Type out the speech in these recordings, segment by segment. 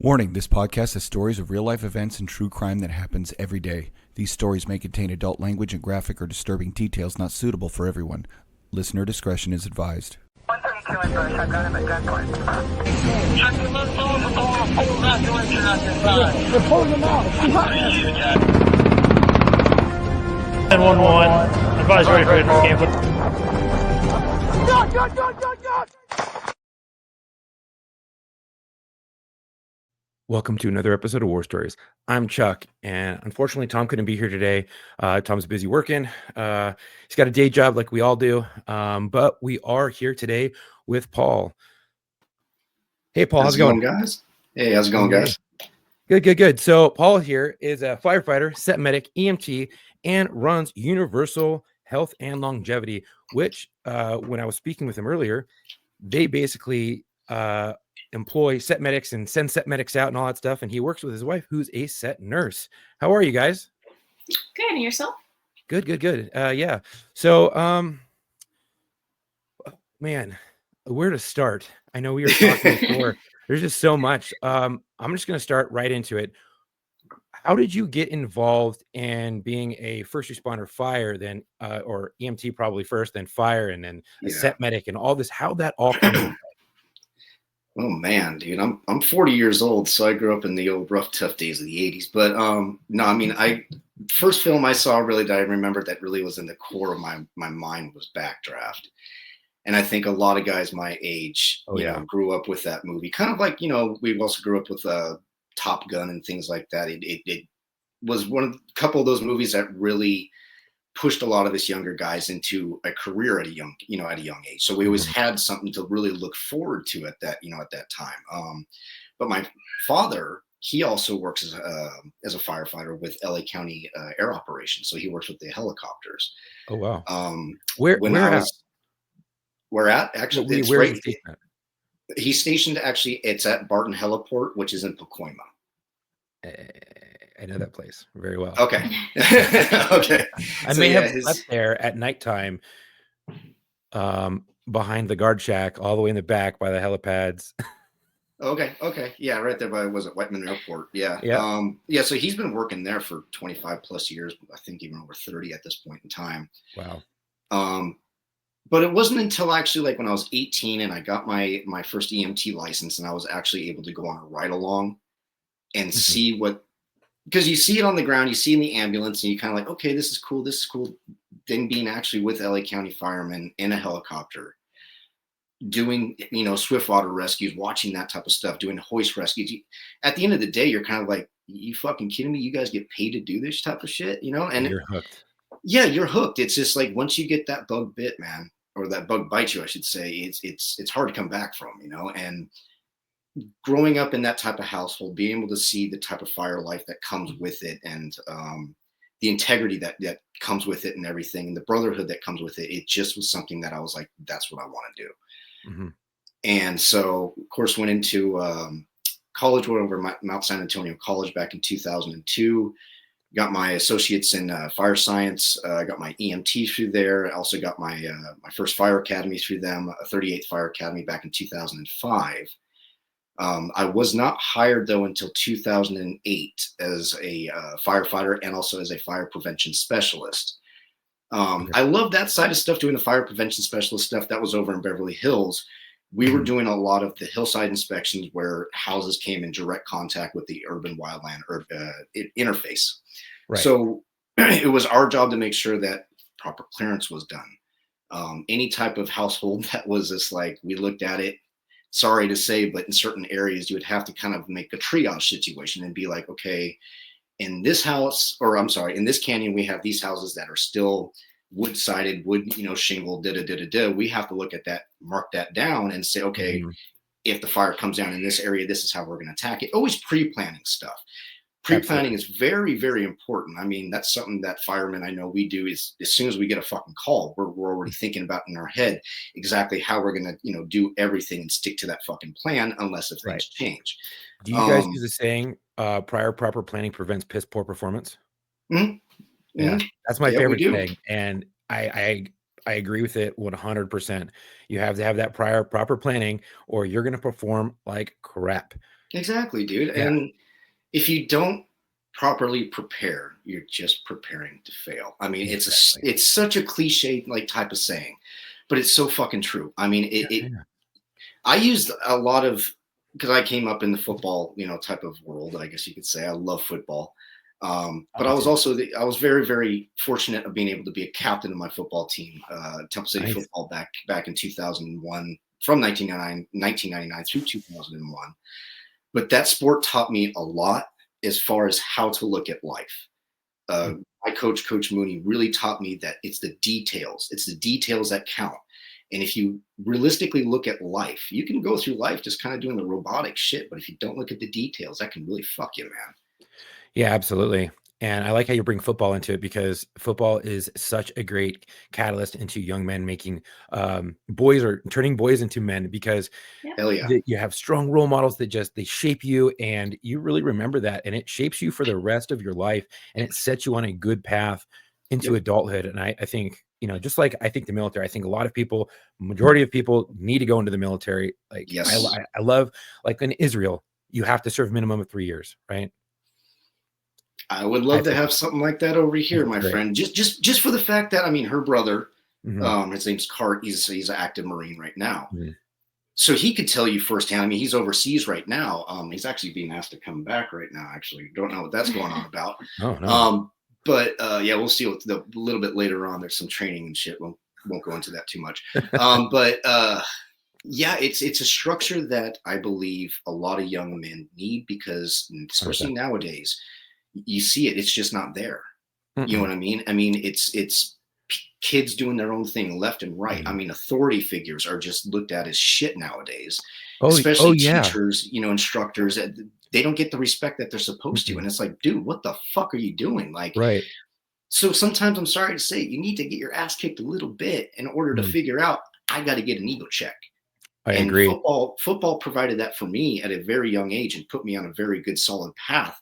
Warning, this podcast has stories of real-life events and true crime that happens every day. These stories may contain adult language and graphic or disturbing details not suitable for everyone. Listener discretion is advised. 132 in Bush, I've got him at gunpoint. Check the left door for going to full evacuation on this side. They're pulling them out. 911. Advise ready for campus. Gun! Welcome to another episode of War Stories. I'm Chuck, and unfortunately, Tom couldn't be here today. Tom's busy working. He's got a day job like we all do, but we are here today with Paul. Hey, Paul, how's it going, guys? Hey, how's it going, guys? Good. So Paul here is a firefighter, set medic, EMT, and runs Universal Health and Longevity, which, when I was speaking with him earlier, they basically employ set medics and send set medics out and all that stuff, and he works with his wife, who's a set nurse. How are you guys? Good. And yourself? Good. Yeah. So, man, where to start? I know we were talking before. There's just so much. I'm just going to start right into it. How did you get involved in being a first responder fire, then, or EMT probably first, then fire, and then a set medic and all this? How'd that all come in? Oh man, dude, I'm 40 years old, so I grew up in the old rough, tough days of the 80s. But no, I mean, first film I saw really that I remember that really was in the core of my mind was Backdraft. And I think a lot of guys my age, grew up with that movie. Kind of like, we also grew up with Top Gun and things like that. It was a couple of those movies that really pushed a lot of us younger guys into a career at a young age. So we always had something to really look forward to at that time. But my father, he also works as a firefighter with LA County Air Operations. So he works with the helicopters. Oh, wow. Where at? Actually, it's right. He's stationed actually, it's at Barton Heliport, which is in Pacoima. I know that place very well. Okay. Okay. I may have slept there at nighttime, behind the guard shack, all the way in the back by the helipads. Okay. Yeah, right there by, was it Whiteman Airport? Yeah. Yeah. So he's been working there for 25 plus years. I think even over 30 at this point in time. Wow. But it wasn't until actually like when I was 18 and I got my first EMT license and I was actually able to go on a ride along and see what. Because you see it on the ground, you see in the ambulance, and you kind of like, okay, this is cool. Then being actually with LA County firemen in a helicopter, doing, swift water rescues, watching that type of stuff, doing hoist rescues. At the end of the day, you're kind of like, you fucking kidding me? You guys get paid to do this type of shit, And you're hooked. Yeah, you're hooked. It's just like once you get that bug bit, man, or that bug bites you, I should say, it's hard to come back from, And growing up in that type of household, being able to see the type of fire life that comes with it and the integrity that comes with it and everything and the brotherhood that comes with it, it just was something that I was like, that's what I want to do. Mm-hmm. And so, of course, went into college, went over Mount San Antonio College back in 2002, got my associates in fire science, got my EMT through there. I also got my first fire academy through them, a 38th Fire Academy back in 2005. I was not hired, though, until 2008 as a firefighter and also as a fire prevention specialist. I love that side of stuff, doing the fire prevention specialist stuff. That was over in Beverly Hills. We were doing a lot of the hillside inspections where houses came in direct contact with the urban wildland interface. Right. So it was our job to make sure that proper clearance was done. Any type of household that was just like, we looked at it, sorry to say, but in certain areas, you would have to kind of make a triage situation and be like, okay, in this house, or I'm sorry, in this canyon, we have these houses that are still wood sided, wood, shingle, We have to look at that, mark that down and say, okay, if the fire comes down in this area, this is how we're going to attack it. Always pre-planning stuff. Pre-planning is very, very important. I mean, that's something that firemen I know we do is as soon as we get a fucking call, we're already thinking about in our head exactly how we're going to, do everything and stick to that fucking plan unless if things change. Do you guys use the saying, prior proper planning prevents piss poor performance? Mm-hmm. Yeah, that's my favorite thing. And I agree with it 100%. You have to have that prior proper planning or you're going to perform like crap. Exactly, dude. Yeah, And if you don't properly prepare, you're just preparing to fail. I mean, exactly. it's such a cliche like type of saying, but it's so fucking true. I mean, Yeah. I used a lot of, because I came up in the football, type of world, I guess you could say. I love football. Oh, But me I was too. also I was very, very fortunate of being able to be a captain of my football team, Temple City Nice. football back in 2001, from 1999 through 2001. But that sport taught me a lot as far as how to look at life. Mm. My coach, Coach Mooney, really taught me that it's the details. It's the details that count. And if you realistically look at life, you can go through life just kind of doing the robotic shit. But if you don't look at the details, that can really fuck you, man. Yeah, absolutely. And I like how you bring football into it because football is such a great catalyst into young men making boys or turning boys into men because Hell yeah. you have strong role models that just they shape you and you really remember that and it shapes you for the rest of your life and it sets you on a good path into Yep. adulthood. And I think, just like I think the military, I think a lot of people, majority of people need to go into the military. Like Yes. I love like in Israel, you have to serve minimum of 3 years, right? I would I love to think have something like that over here, it's my great. friend. Just for the fact that, I mean, her brother, Mhm, his name's Cart. He's an active Marine right now. mhm. So he could tell you firsthand. I mean, he's overseas right now. He's actually being asked to come back right now. Actually, don't know what that's going on about. Oh, no. But yeah, we'll see what a little bit later on. There's some training and shit. Won't go into that too much. But yeah, it's a structure that I believe a lot of young men need because, especially 100%. nowadays, you see it. It's just not there. You know Mm-mm. what I mean? I mean, it's kids doing their own thing left and right. I Mhm. mean, authority figures are just looked at as shit nowadays, Oh, especially yeah. teachers, instructors. They don't get the respect that they're supposed to. Mm-mm. And it's like, dude, what the fuck are you doing? Like, Right. so sometimes I'm sorry to say, you need to get your ass kicked a little bit in order to Mm. figure out, I got to get an ego check. I And agree. football provided that for me at a very young age and put me on a very good solid path.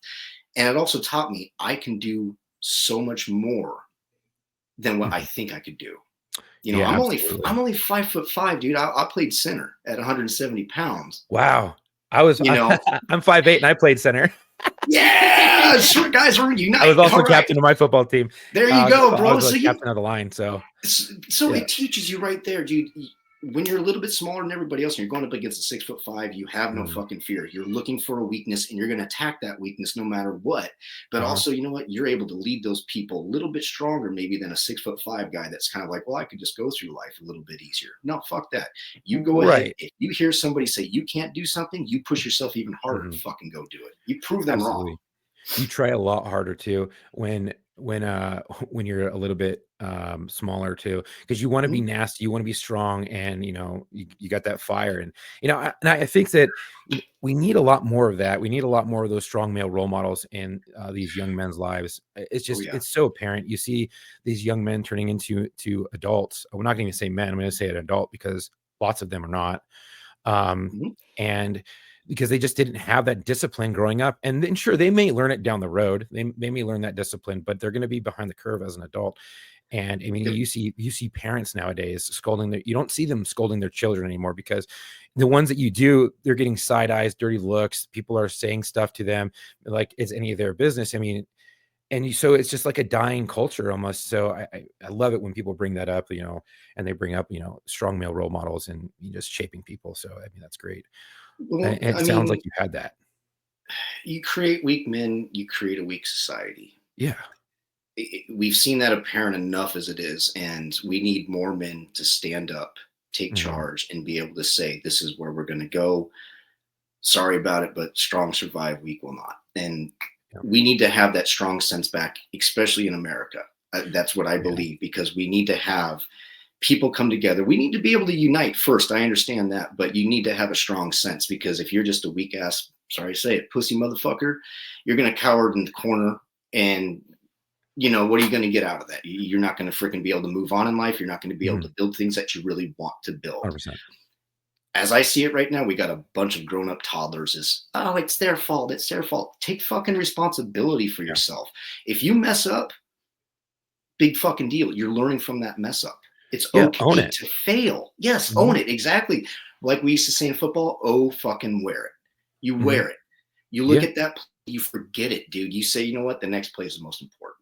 And it also taught me I can do so much more than what I Mhm. think I could do. Yeah, I'm absolutely. only 5'5", dude. I played center at 170 pounds. Wow. I was You know, I'm 5'8" and I played center. yeah, short guys, we're I was unite. also All right, captain of my football team. there you go, I bro. was like captain of the line, so So yeah. it teaches you right there, dude. When you're a little bit smaller than everybody else and you're going up against a 6'5", you have no Mhm. fucking fear. You're looking for a weakness and you're going to attack that weakness no matter what. But Uh-huh. also, you know what? You're able to lead those people a little bit stronger, maybe than a 6'5" guy that's kind of like, well, I could just go through life a little bit easier. No, fuck that. You go ahead. Right. If you hear somebody say you can't do something, you push yourself even harder to Mhm. fucking go do it. You prove them wrong. Absolutely. You try a lot harder too when when you're a little bit smaller too because you want to be Mhm. nasty, you want to be strong, and you got that fire. And I think that we need a lot more of that. We need a lot more of those strong male role models in these young men's lives. It's Oh, just yeah. it's so apparent. You see these young men turning into adults. We're not going to say men, I'm going to say an adult because lots of them are not. Mhm. And because they just didn't have that discipline growing up. And then sure, they may learn it down the road. They may learn that discipline, but they're going to be behind the curve as an adult. And I mean, Yep. you see parents nowadays scolding you don't see them scolding their children anymore because the ones that you do, they're getting side eyes, dirty looks. People are saying stuff to them like it's any of their business. I mean, so it's just like a dying culture almost. So I love it when people bring that up, and they bring up, strong male role models and just shaping people. So I mean, that's great. Well, And I it sounds like mean, you had that. you create weak men, you create a weak society. Yeah. We've seen that apparent enough as it is, and we need more men to stand up, take Mhm. charge, and be able to say, "This is where we're going to go. Sorry about it, but strong survive, weak will not." And Yeah. we need to have that strong sense back, especially in America. That's what I Yeah. believe, because we need to have people come together. We need to be able to unite first. I understand that, but you need to have a strong sense, because if you're just a weak ass, sorry to say it, pussy motherfucker, you're going to cower in the corner. And what are you going to get out of that? You're not going to freaking be able to move on in life. You're not going to be able Mhm. to build things that you really want to build. 100%. As I see it right now, we got a bunch of grown up toddlers. Oh, it's their fault. It's their fault. Take fucking responsibility for Yeah. yourself. If you mess up, big fucking deal. You're learning from that mess up. It's Yeah. Own okay it. to fail. Yes, own Mhm. it. Exactly. Like we used to say in football, oh, fucking wear it. You Mhm. wear it. You look Yeah. at that, you forget it, dude. You say, you know what, the next play is the most important.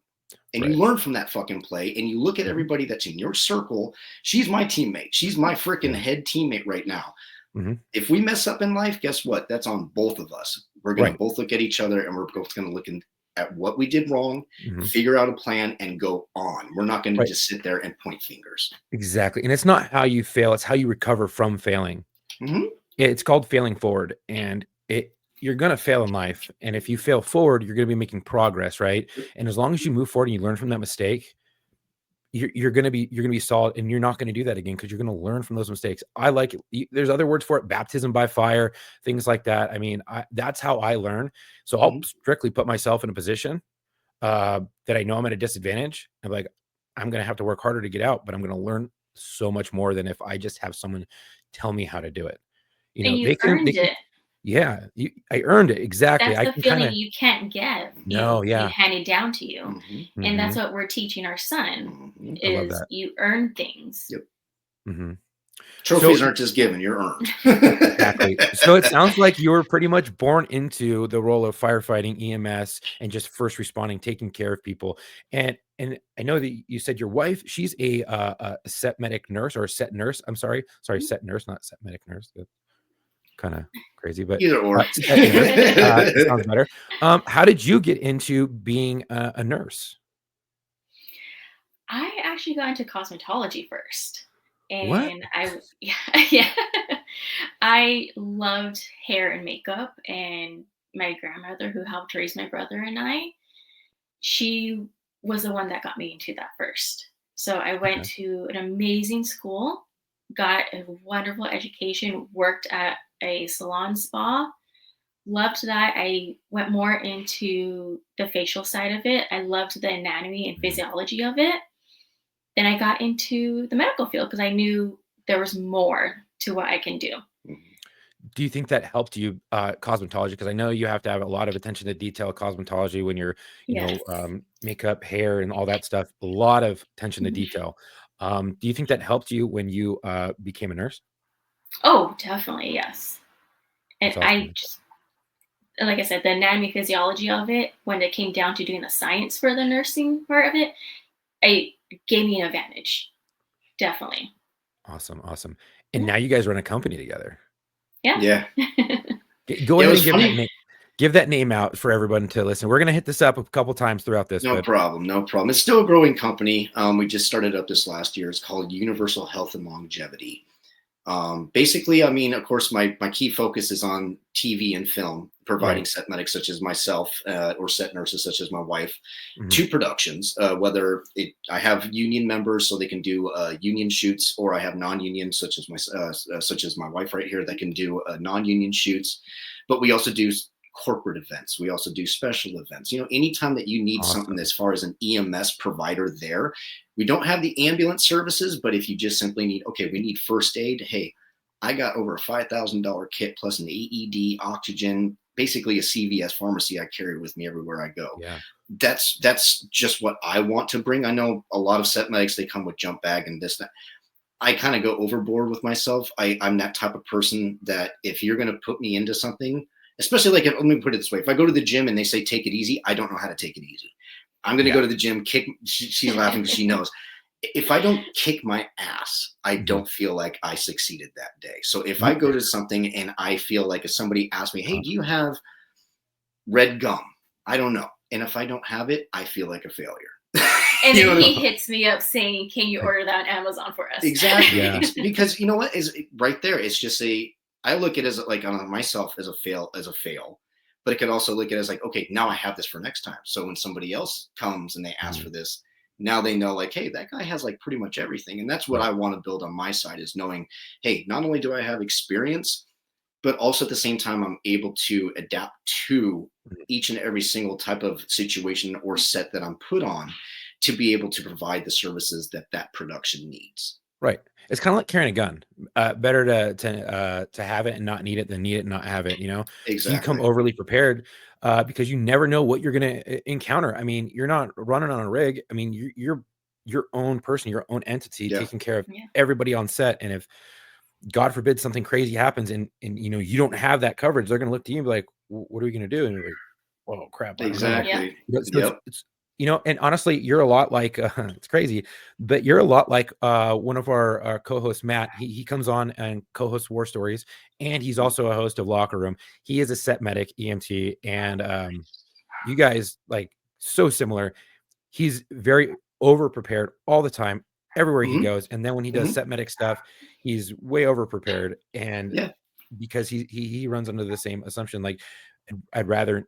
And you Right. learn from that fucking play, and you look at Mhm. everybody that's in your circle. She's my teammate. She's my freaking Yeah. head teammate right now. Mhm. If we mess up in life, guess what? That's on both of us. We're going to Right. both look at each other, and we're both going to look at what we did wrong, Mhm. figure out a plan, and go on. We're not going to Right. just sit there and point fingers. Exactly. And it's not how you fail, it's how you recover from failing. Mhm. It's called failing forward, and you're gonna fail in life, and if you fail forward, you're gonna be making progress, right? And as long as you move forward and you learn from that mistake, you're gonna be solid, and you're not gonna do that again because you're gonna learn from those mistakes. I like it. There's other words for it, baptism by fire, things like that. I mean, that's how I learn. So I'll Mhm. strictly put myself in a position that I know I'm at a disadvantage. I'm like, I'm gonna have to work harder to get out, but I'm gonna learn so much more than if I just have someone tell me how to do it. You And know, you they earned can it. yeah, I earned it, exactly. That's I the can feeling kinda you can't get. no, It yeah. handed down to you. Mhm. And that's Mhm. what we're teaching our son Mhm. I love is that. you earn things. Yep. Mhm. So Trophies aren't just given; you're earned. exactly. So it sounds like you were pretty much born into the role of firefighting, EMS, and just first responding, taking care of people. And I know that you said your wife, she's a set medic nurse or a set nurse. I'm sorry. Sorry, set nurse, not set medic nurse. That's kind of crazy, but Either or. set nurse sounds better. How did you get into being a nurse? I actually got into cosmetology first. What? And yeah, yeah. I loved hair and makeup, and my grandmother who helped raise my brother and I, she was the one that got me into that first. So I went Okay. to an amazing school, got a wonderful education, worked at a salon spa, loved that. I went more into the facial side of it. I loved the anatomy and Mhm. physiology of it. Then I got into the medical field because I knew there was more to what I can do. Do you think that helped you, cosmetology? Because I know you have to have a lot of attention to detail cosmetology when you're, Yes. makeup, hair, and all that stuff. A lot of attention to Mhm. detail. Do you think that helped you when you became a nurse? Oh, definitely, yes. And That's I awesome. just, like I said, the anatomy physiology of it, when it came down to doing the science for the nursing part of it, it gave me an advantage. Definitely. Awesome, awesome. And Yeah. now you guys run a company together. Yeah. Yeah. Go It ahead was and give that funny. name. Give that name out for everyone to listen. We're gonna hit this up a couple times throughout this, No but problem. No problem. It's still a growing company. We just started up this last year. It's called Universal Health and Longevity. Basically, I mean, of course, my key focus is on TV and film, providing right. set medics such as myself or set nurses such as my wife Mhm. to productions. I have union members, so they can do union shoots, or I have non-union, such as my wife right here, that can do non-union shoots. But we also do corporate events. We also do special events. You know, anytime that you need something Awesome. as far as an EMS provider there, we don't have the ambulance services, but if you just simply need, okay, we need first aid. Hey, I got over a $5,000 kit plus an AED, oxygen, basically a CVS pharmacy I carry with me everywhere I go. Yeah. That's just what I want to bring. I know a lot of set medics, they come with jump bag and this, that. I kind of go overboard with myself. I'm that type of person that if you're going to put me into something, especially like, let me put it this way. If I go to the gym and they say, take it easy, I don't know how to take it easy. I'm going to Yeah. go to the gym, she's laughing because she knows. If I don't kick my ass, I Mhm. don't feel like I succeeded that day. So if I You go to something and I feel like if somebody asks me, hey, uh, do you have red gum? I don't know. And if I don't have it, I feel like a failure. And You then know, he hits me up saying, "Can you order that on Amazon for us?" exactly. yeah. Because you know what is right there. It's just I look at it as like on myself as a fail, but it could also look at it as like, okay, now I have this for next time. So when somebody else comes and they ask Mhm. for this, now they know like, hey, that guy has like pretty much everything. And that's what Right. I want to build on my side is knowing, hey, not only do I have experience, but also at the same time, I'm able to adapt to Mhm. each and every single type of situation or set that I'm put on to be able to provide the services that that production needs. Right. It's kinda like carrying a gun. Better to have it and not need it than need it and not have it, you know? So you come Exactly. overly prepared, because you never know what you're gonna encounter. I mean, you're not running on a rig. I mean, you're your own person, your own entity Yeah. taking care of Yeah. everybody on set, and if God forbid something crazy happens and you don't have that coverage, they're going to look to you and be like, what are we going to do? And you're like, oh crap, I don't know. Exactly. So it's and honestly, you're a lot like it's crazy, but you're a lot like one of our co-hosts, Matt. He comes on and co-hosts War Stories, and he's also a host of Locker Room. He is a set medic, EMT, and you guys like so similar. He's very over prepared all the time, everywhere he goes, and then when he does set medic stuff, he's way over prepared, and because he runs under the same assumption, like I'd rather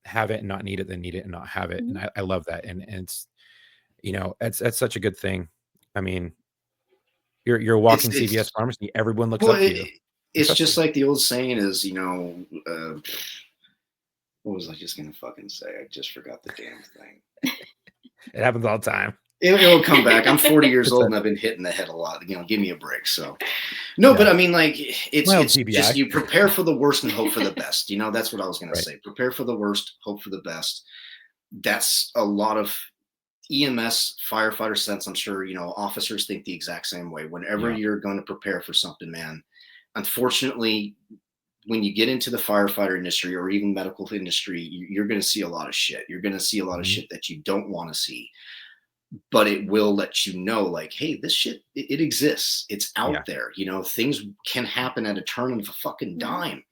have it and not need it than need it and not have it. And I love that. And it's, that's such a good thing. I mean, you're a walking CVS pharmacy. Everyone looks up to you. It's just like the old saying is, what was I just going to fucking say? I just forgot the damn thing. It happens all the time. It'll come back. I'm 40 years old and I've been hit in the head a lot. Give me a break. So, no, but I mean, like, it's just you prepare for the worst and hope for the best. That's what I was going to say. Prepare for the worst, hope for the best. That's a lot of EMS firefighter sense. I'm sure, officers think the exact same way. Whenever you're going to prepare for something, man, unfortunately, when you get into the firefighter industry or even medical industry, you're going to see a lot of shit. You're going to see a lot of shit that you don't want to see. But it will let you know, like, hey, this shit, it exists. It's out there. Things can happen at a turn of a fucking dime.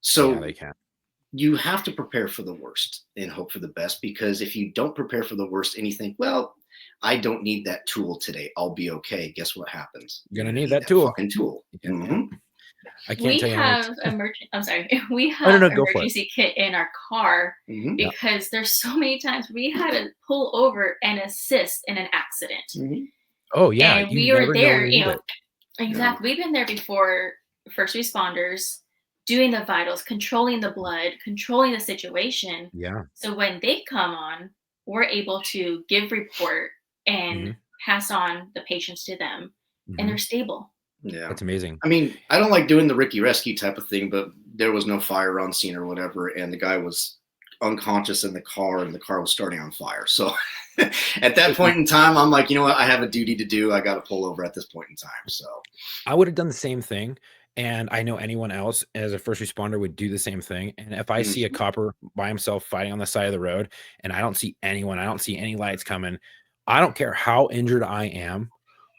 So they can. You have to prepare for the worst and hope for the best, because if you don't prepare for the worst and you think, well, I don't need that tool today, I'll be okay. Guess what happens? You're going to need that tool. Fucking tool. I can't tell you. We have emergency kit in our car because there's so many times we had to pull over and assist in an accident. Oh yeah, and we were there. Exactly. We've been there before. First responders doing the vitals, controlling the blood, controlling the situation. Yeah. So when they come on, we're able to give report and pass on the patients to them, and they're stable. Yeah, that's amazing. I mean, I don't like doing the Ricky rescue type of thing, but there was no fire on scene or whatever, and the guy was unconscious in the car, and the car was starting on fire. So at that point in time, I'm like, you know what? I have a duty to do. I got to pull over at this point in time. So I would have done the same thing, and I know anyone else as a first responder would do the same thing. And if I see a copper by himself fighting on the side of the road, and I don't see anyone, I don't see any lights coming, I don't care how injured I am,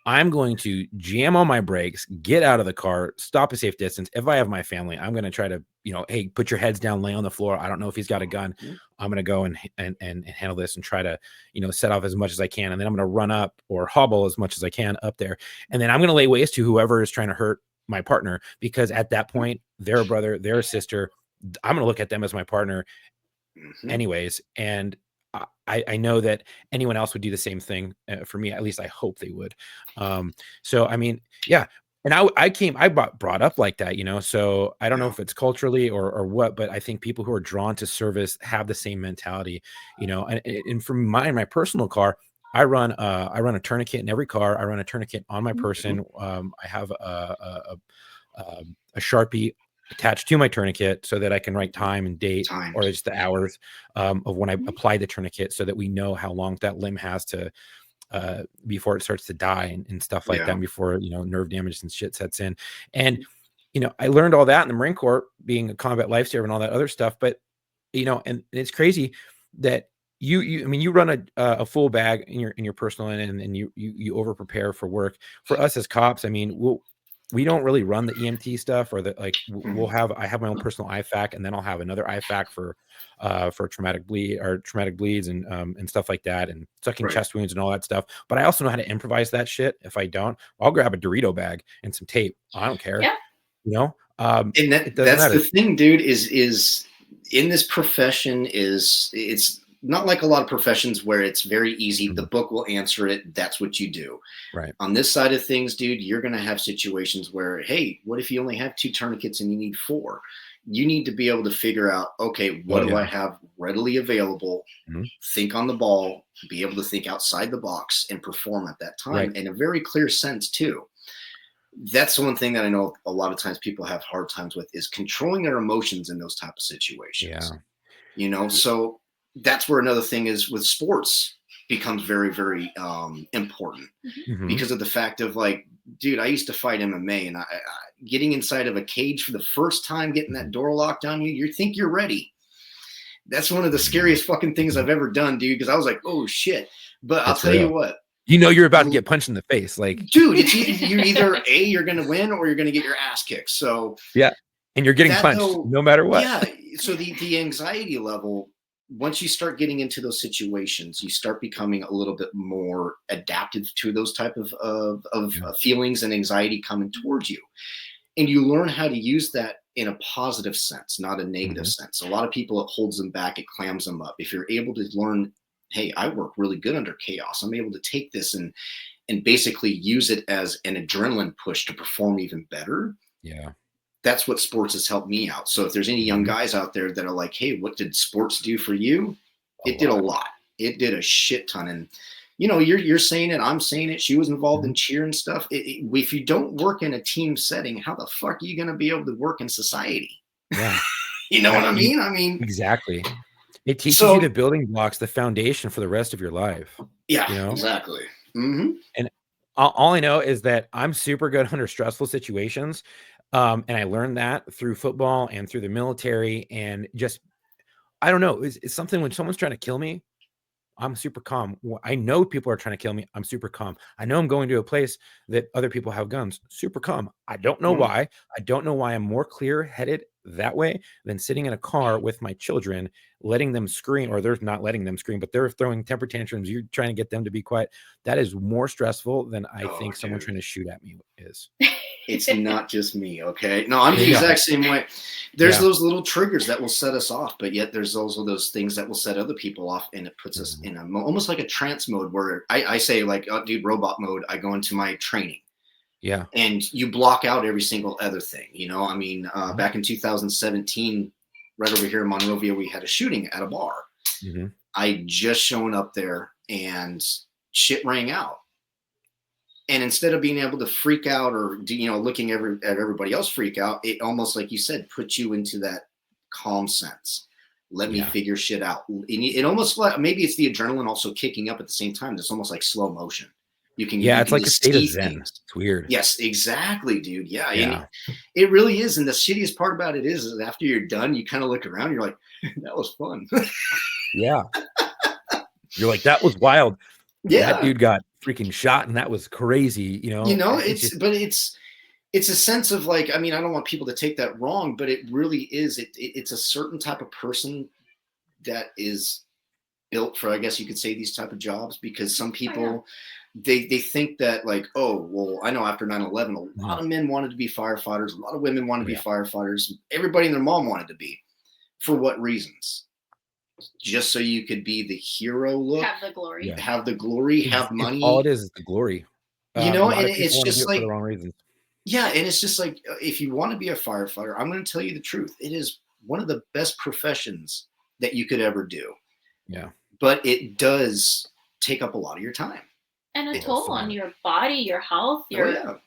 I'm going to jam on my brakes, get out of the car, stop a safe distance. If I have my family, I'm going to try to, hey, put your heads down, lay on the floor. I don't know if he's got a gun. I'm going to go and handle this and try to, set off as much as I can. And then I'm going to run up or hobble as much as I can up there. And then I'm going to lay waste to whoever is trying to hurt my partner, because at that point, they're a brother, they're a sister. I'm going to look at them as my partner anyways. And I know that anyone else would do the same thing for me. At least I hope they would. So, I mean, yeah. And I brought up like that, so I don't know if it's culturally or what, but I think people who are drawn to service have the same mentality, and for my personal car, I run a tourniquet in every car. I run a tourniquet on my person. I have a Sharpie attached to my tourniquet so that I can write time and date or just the hours of when I apply the tourniquet, so that we know how long that limb has to before it starts to die and stuff like that, before nerve damage and shit sets in. And I learned all that in the Marine Corps, being a combat lifesaver and all that other stuff. But and it's crazy that you run a full bag in your personal and you over prepare for work. For us as cops, I mean, we don't really run the EMT stuff, or I have my own personal IFAC, and then I'll have another IFAC for traumatic bleeds and stuff like that, and sucking chest wounds and all that stuff. But I also know how to improvise that shit. If I don't, I'll grab a Dorito bag and some tape. I don't care. And that's the thing, dude, is in this profession it's not like a lot of professions where it's very easy. The book will answer it. That's what you do. Right. On this side of things, dude, you're going to have situations where, hey, what if you only have 2 tourniquets and you need 4? You need to be able to figure out, okay, what do I have readily available? Think on the ball, be able to think outside the box and perform at that time in a very clear sense too. That's the one thing that I know a lot of times people have hard times with, is controlling their emotions in those type of situations. So that's where another thing is with sports becomes very, very important because of the fact of, like, dude, I used to fight MMA, and I getting inside of a cage for the first time, getting that door locked on you, you think you're ready. That's one of the scariest fucking things I've ever done, dude, because I was like, oh shit. But I'll tell you what. You know you're about to get punched in the face. Like, dude, you're either you're going to win or you're going to get your ass kicked. So yeah. And you're getting punched no matter what. Yeah. So the anxiety level, once you start getting into those situations, you start becoming a little bit more adaptive to those type of feelings and anxiety coming towards you. And you learn how to use that in a positive sense, not a negative sense. A lot of people, it holds them back, it clams them up. If you're able to learn, hey, I work really good under chaos. I'm able to take this and basically use it as an adrenaline push to perform even better. Yeah. That's what sports has helped me out. So if there's any young guys out there that are like, hey, what did sports do for you? It did a lot. It did a shit ton. And, you know, you're saying it, I'm saying it. She was involved in cheer and stuff. If you don't work in a team setting, how the fuck are you going to be able to work in society? Yeah. You know what I mean? I mean, exactly. It teaches you the building blocks, the foundation for the rest of your life. Yeah, you know? Exactly. And all I know is that I'm super good under stressful situations. And I learned that through football and through the military, and just, I don't know, it's something when someone's trying to kill me, I'm super calm. I know people are trying to kill me. I'm super calm. I know I'm going to a place that other people have guns. Super calm. I don't know why. I don't know why I'm more clear-headed that way than sitting in a car with my children, letting them scream, or they're not letting them scream, but they're throwing temper tantrums. You're trying to get them to be quiet. That is more stressful than I think someone trying to shoot at me is. It's not just me, okay? No, I'm the exact same way. There's those little triggers that will set us off, but yet there's also those things that will set other people off, and it puts us in almost like a trance mode where I say, like, oh, dude, robot mode. I go into my training. Yeah. And you block out every single other thing, you know? I mean, back in 2017, right over here in Monrovia, we had a shooting at a bar. I just shown up there and shit rang out. And instead of being able to freak out or, you know, looking at everybody else freak out, it almost, like you said, puts you into that calm sense. Let me figure shit out. It almost like, maybe it's the adrenaline also kicking up at the same time. It's almost like slow motion. You can, it's like a state of zen. Things. It's weird. Yes, exactly, dude. Yeah. It really is. And the shittiest part about it is after you're done, you kind of look around, you're like, that was fun. Yeah. You're like, that was wild. Yeah. That dude got freaking shot, and that was crazy. You know, it's a sense of, like, I mean, I don't want people to take that wrong, but it really is. It's a certain type of person that is built for, I guess you could say, these type of jobs, because some people, they think that, like, oh, well, I know after 9/11, a lot of men wanted to be firefighters. A lot of women wanted to be firefighters. Everybody and their mom wanted to be. For what reasons? Just so you could be the hero look, have the glory, have money. All it is the glory. You know, and it's just like, for the wrong reasons. Yeah, and it's just like, if you want to be a firefighter, I'm going to tell you the truth. It is one of the best professions that you could ever do. Yeah. But it does take up a lot of your time. And a toll on your body, your health, your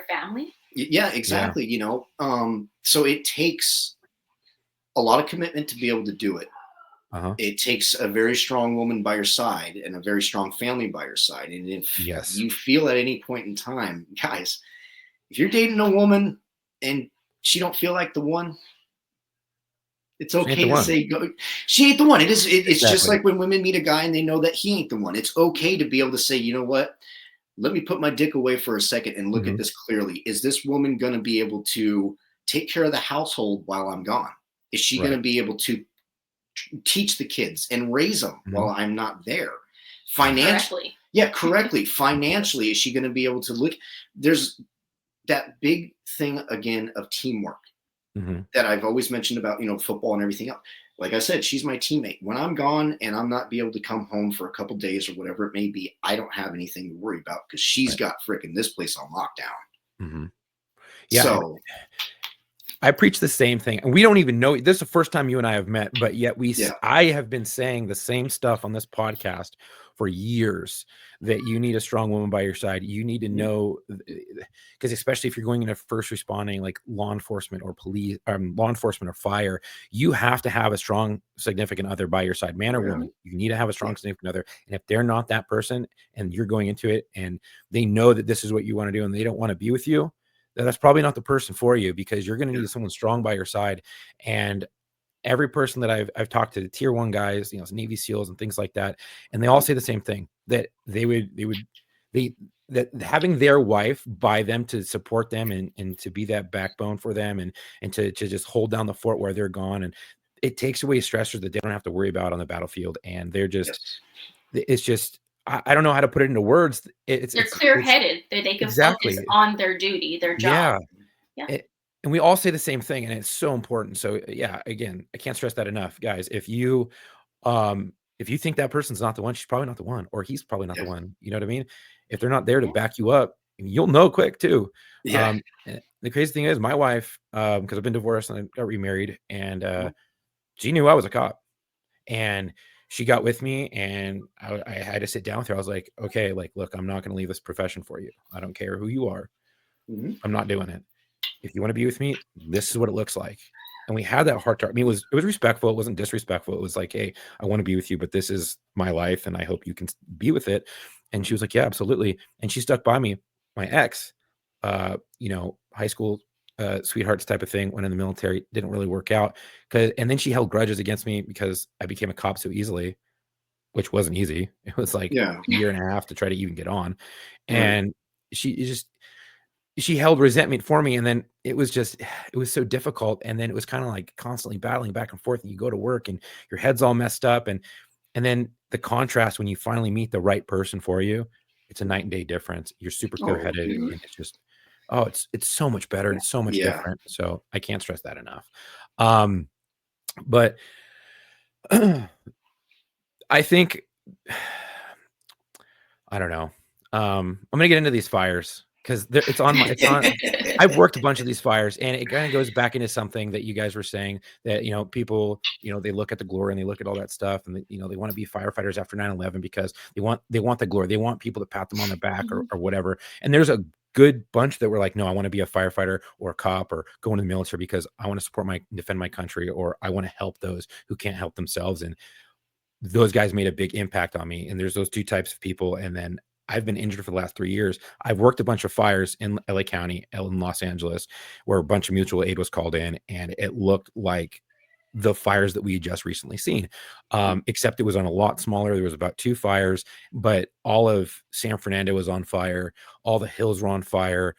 family. Yeah, exactly. You know, so it takes a lot of commitment to be able to do it. It takes a very strong woman by your side and a very strong family by your side. And if you feel at any point in time, guys, if you're dating a woman and she don't feel like the one, it's okay to say, go, she ain't the one. It's just like when women meet a guy and they know that he ain't the one. It's okay to be able to say, you know what? Let me put my dick away for a second and look at this clearly. Is this woman going to be able to take care of the household while I'm gone? Is she going to be able to teach the kids and raise them while I'm not there? Financially. Correctly. Financially, is she going to be able to look? There's that big thing again of teamwork that I've always mentioned about, you know, football and everything else. Like I said, she's my teammate. When I'm gone and I'm not be able to come home for a couple days or whatever it may be, I don't have anything to worry about because she's got freaking this place on lockdown. Yeah. So I preach the same thing, and we don't even know. This is the first time you and I have met, but yet I have been saying the same stuff on this podcast for years that you need a strong woman by your side. You need to know, because especially if you're going into first responding, like law enforcement or police, law enforcement or fire, you have to have a strong significant other by your side, man or woman. You need to have a strong significant other. And if they're not that person and you're going into it and they know that this is what you want to do and they don't want to be with you, then that's probably not the person for you, because you're going to need someone strong by your side. And every person that I've talked to, the tier 1 guys, Navy SEALs and things like that, and they all say the same thing, that that having their wife by them to support them and to be that backbone for them and to just hold down the fort where they're gone, and it takes away stressors that they don't have to worry about on the battlefield, and they're just it's just I don't know how to put it into words. They're clear-headed, that they can focus on their duty, their job. And we all say the same thing, and it's so important. So yeah, again, I can't stress that enough, guys. If you think that person's not the one, she's probably not the one, or he's probably not the one. You know what I mean? If they're not there to back you up, you'll know quick too. The crazy thing is, my wife, because I've been divorced and I got remarried, and she knew I was a cop, and she got with me, and I had to sit down with her. I was like, okay, like, look, I'm not going to leave this profession for you. I don't care who you are. I'm not doing it. If you want to be with me, this is what it looks like. And we had that heart to heart. I mean, it was respectful. It wasn't disrespectful. It was like, hey, I want to be with you, but this is my life, and I hope you can be with it. And she was like, yeah, absolutely. And she stuck by me. My ex, high school sweethearts type of thing, went in the military, didn't really work out. And then she held grudges against me because I became a cop so easily, which wasn't easy. It was like a year and a half to try to even get on. And she held resentment for me. And then it was so difficult. And then it was kind of like constantly battling back and forth. And you go to work and your head's all messed up. And then the contrast, when you finally meet the right person for you, it's a night and day difference. You're super clear-headed. And it's just, it's so much better. It's so much different. So I can't stress that enough. But I think, I don't know. I'm going to get into these fires, because I've worked a bunch of these fires, and it kind of goes back into something that you guys were saying, that, people, they look at the glory and they look at all that stuff, and they want to be firefighters after 9/11 because they want the glory. They want people to pat them on the back or whatever. And there's a good bunch that were like, no, I want to be a firefighter or a cop or go into the military because I want to defend my country, or I want to help those who can't help themselves. And those guys made a big impact on me. And there's those two types of people. And then I've been injured for the last 3 years. I've worked a bunch of fires in LA County, in Los Angeles, where a bunch of mutual aid was called in, and it looked like the fires that we had just recently seen, except it was on a lot smaller. There was about 2 fires, but all of San Fernando was on fire. All the hills were on fire.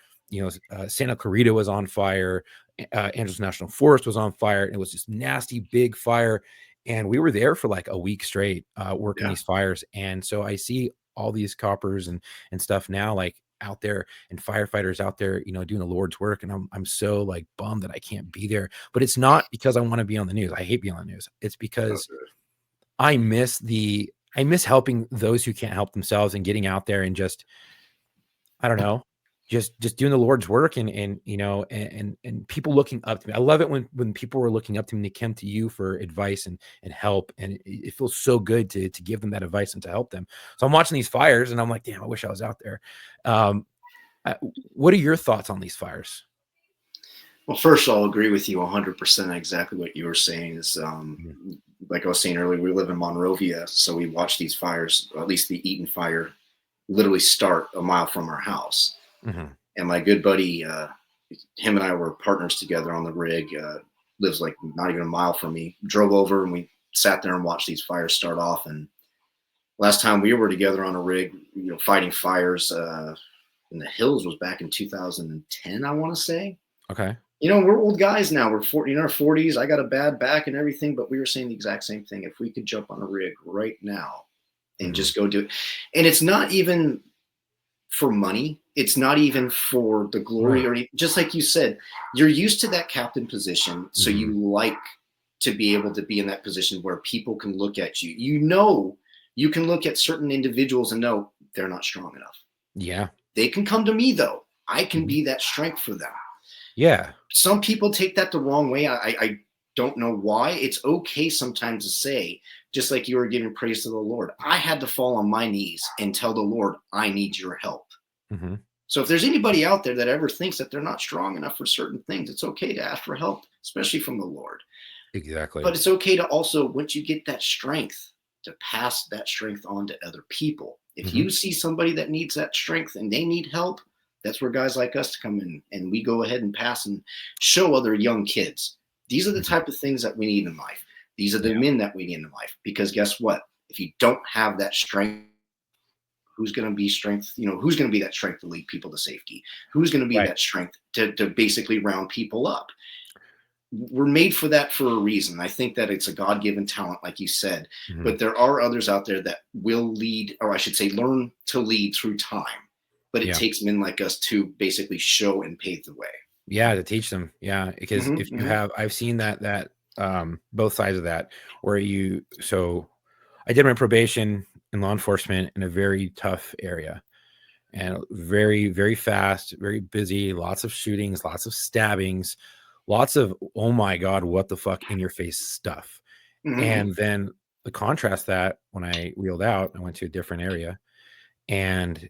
Santa Clarita was on fire. Angeles National Forest was on fire. It was just nasty, big fire. And we were there for like a week straight, working these fires. And so I see all these coppers and stuff now, like out there, and firefighters out there, doing the Lord's work. And I'm so like bummed that I can't be there. But it's not because I want to be on the news. I hate being on the news. It's because I miss helping those who can't help themselves, and getting out there and just, I don't know, just doing the Lord's work, and people looking up to me. I love it when people were looking up to me and they came to you for advice and help. And it feels so good to give them that advice and to help them. So I'm watching these fires and I'm like, damn, I wish I was out there. What are your thoughts on these fires? Well, first, I'll agree with you 100%. Exactly what you were saying is, like I was saying earlier, we live in Monrovia, so we watch these fires, or at least the Eaton fire, literally start a mile from our house. And my good buddy, him and I were partners together on the rig, lives like not even a mile from me. Drove over and we sat there and watched these fires start off. And last time we were together on a rig, fighting fires in the hills was back in 2010, I want to say. Okay. We're old guys now. We're in our 40s. I got a bad back and everything, but we were saying the exact same thing. If we could jump on a rig right now and just go do it. And it's not even for money. It's not even for the glory, or just like you said, you're used to that captain position. So you like to be able to be in that position where people can look at you. You can look at certain individuals and know they're not strong enough. Yeah. They can come to me though. I can be that strength for them. Yeah. Some people take that the wrong way. I don't know why. It's okay sometimes to say, just like you were giving praise to the Lord. I had to fall on my knees and tell the Lord, I need your help. Mm-hmm. So if there's anybody out there that ever thinks that they're not strong enough for certain things, it's okay to ask for help, especially from the Lord. Exactly. But it's okay to also, once you get that strength, to pass that strength on to other people. If Mm-hmm. you see somebody that needs that strength and they need help, that's where guys like us come in, and we go ahead and pass and show other young kids. These are the type of things that we need in life. These are the men that we need in life. Because guess what? If you don't have that strength, who's going to be strength? Who's going to be that strength to lead people to safety? Who's going to be that strength to basically round people up? We're made for that for a reason. I think that it's a God-given talent, like you said, but there are others out there that will lead, or I should say, learn to lead through time. But it takes men like us to basically show and pave the way. Yeah, to teach them. Yeah, because if you have, I've seen that both sides of that, where so I did my probation in law enforcement in a very tough area, and very, very fast, very busy, lots of shootings, lots of stabbings, lots of, oh my God, what the fuck in your face stuff. And then the contrast that when I wheeled out, I went to a different area, and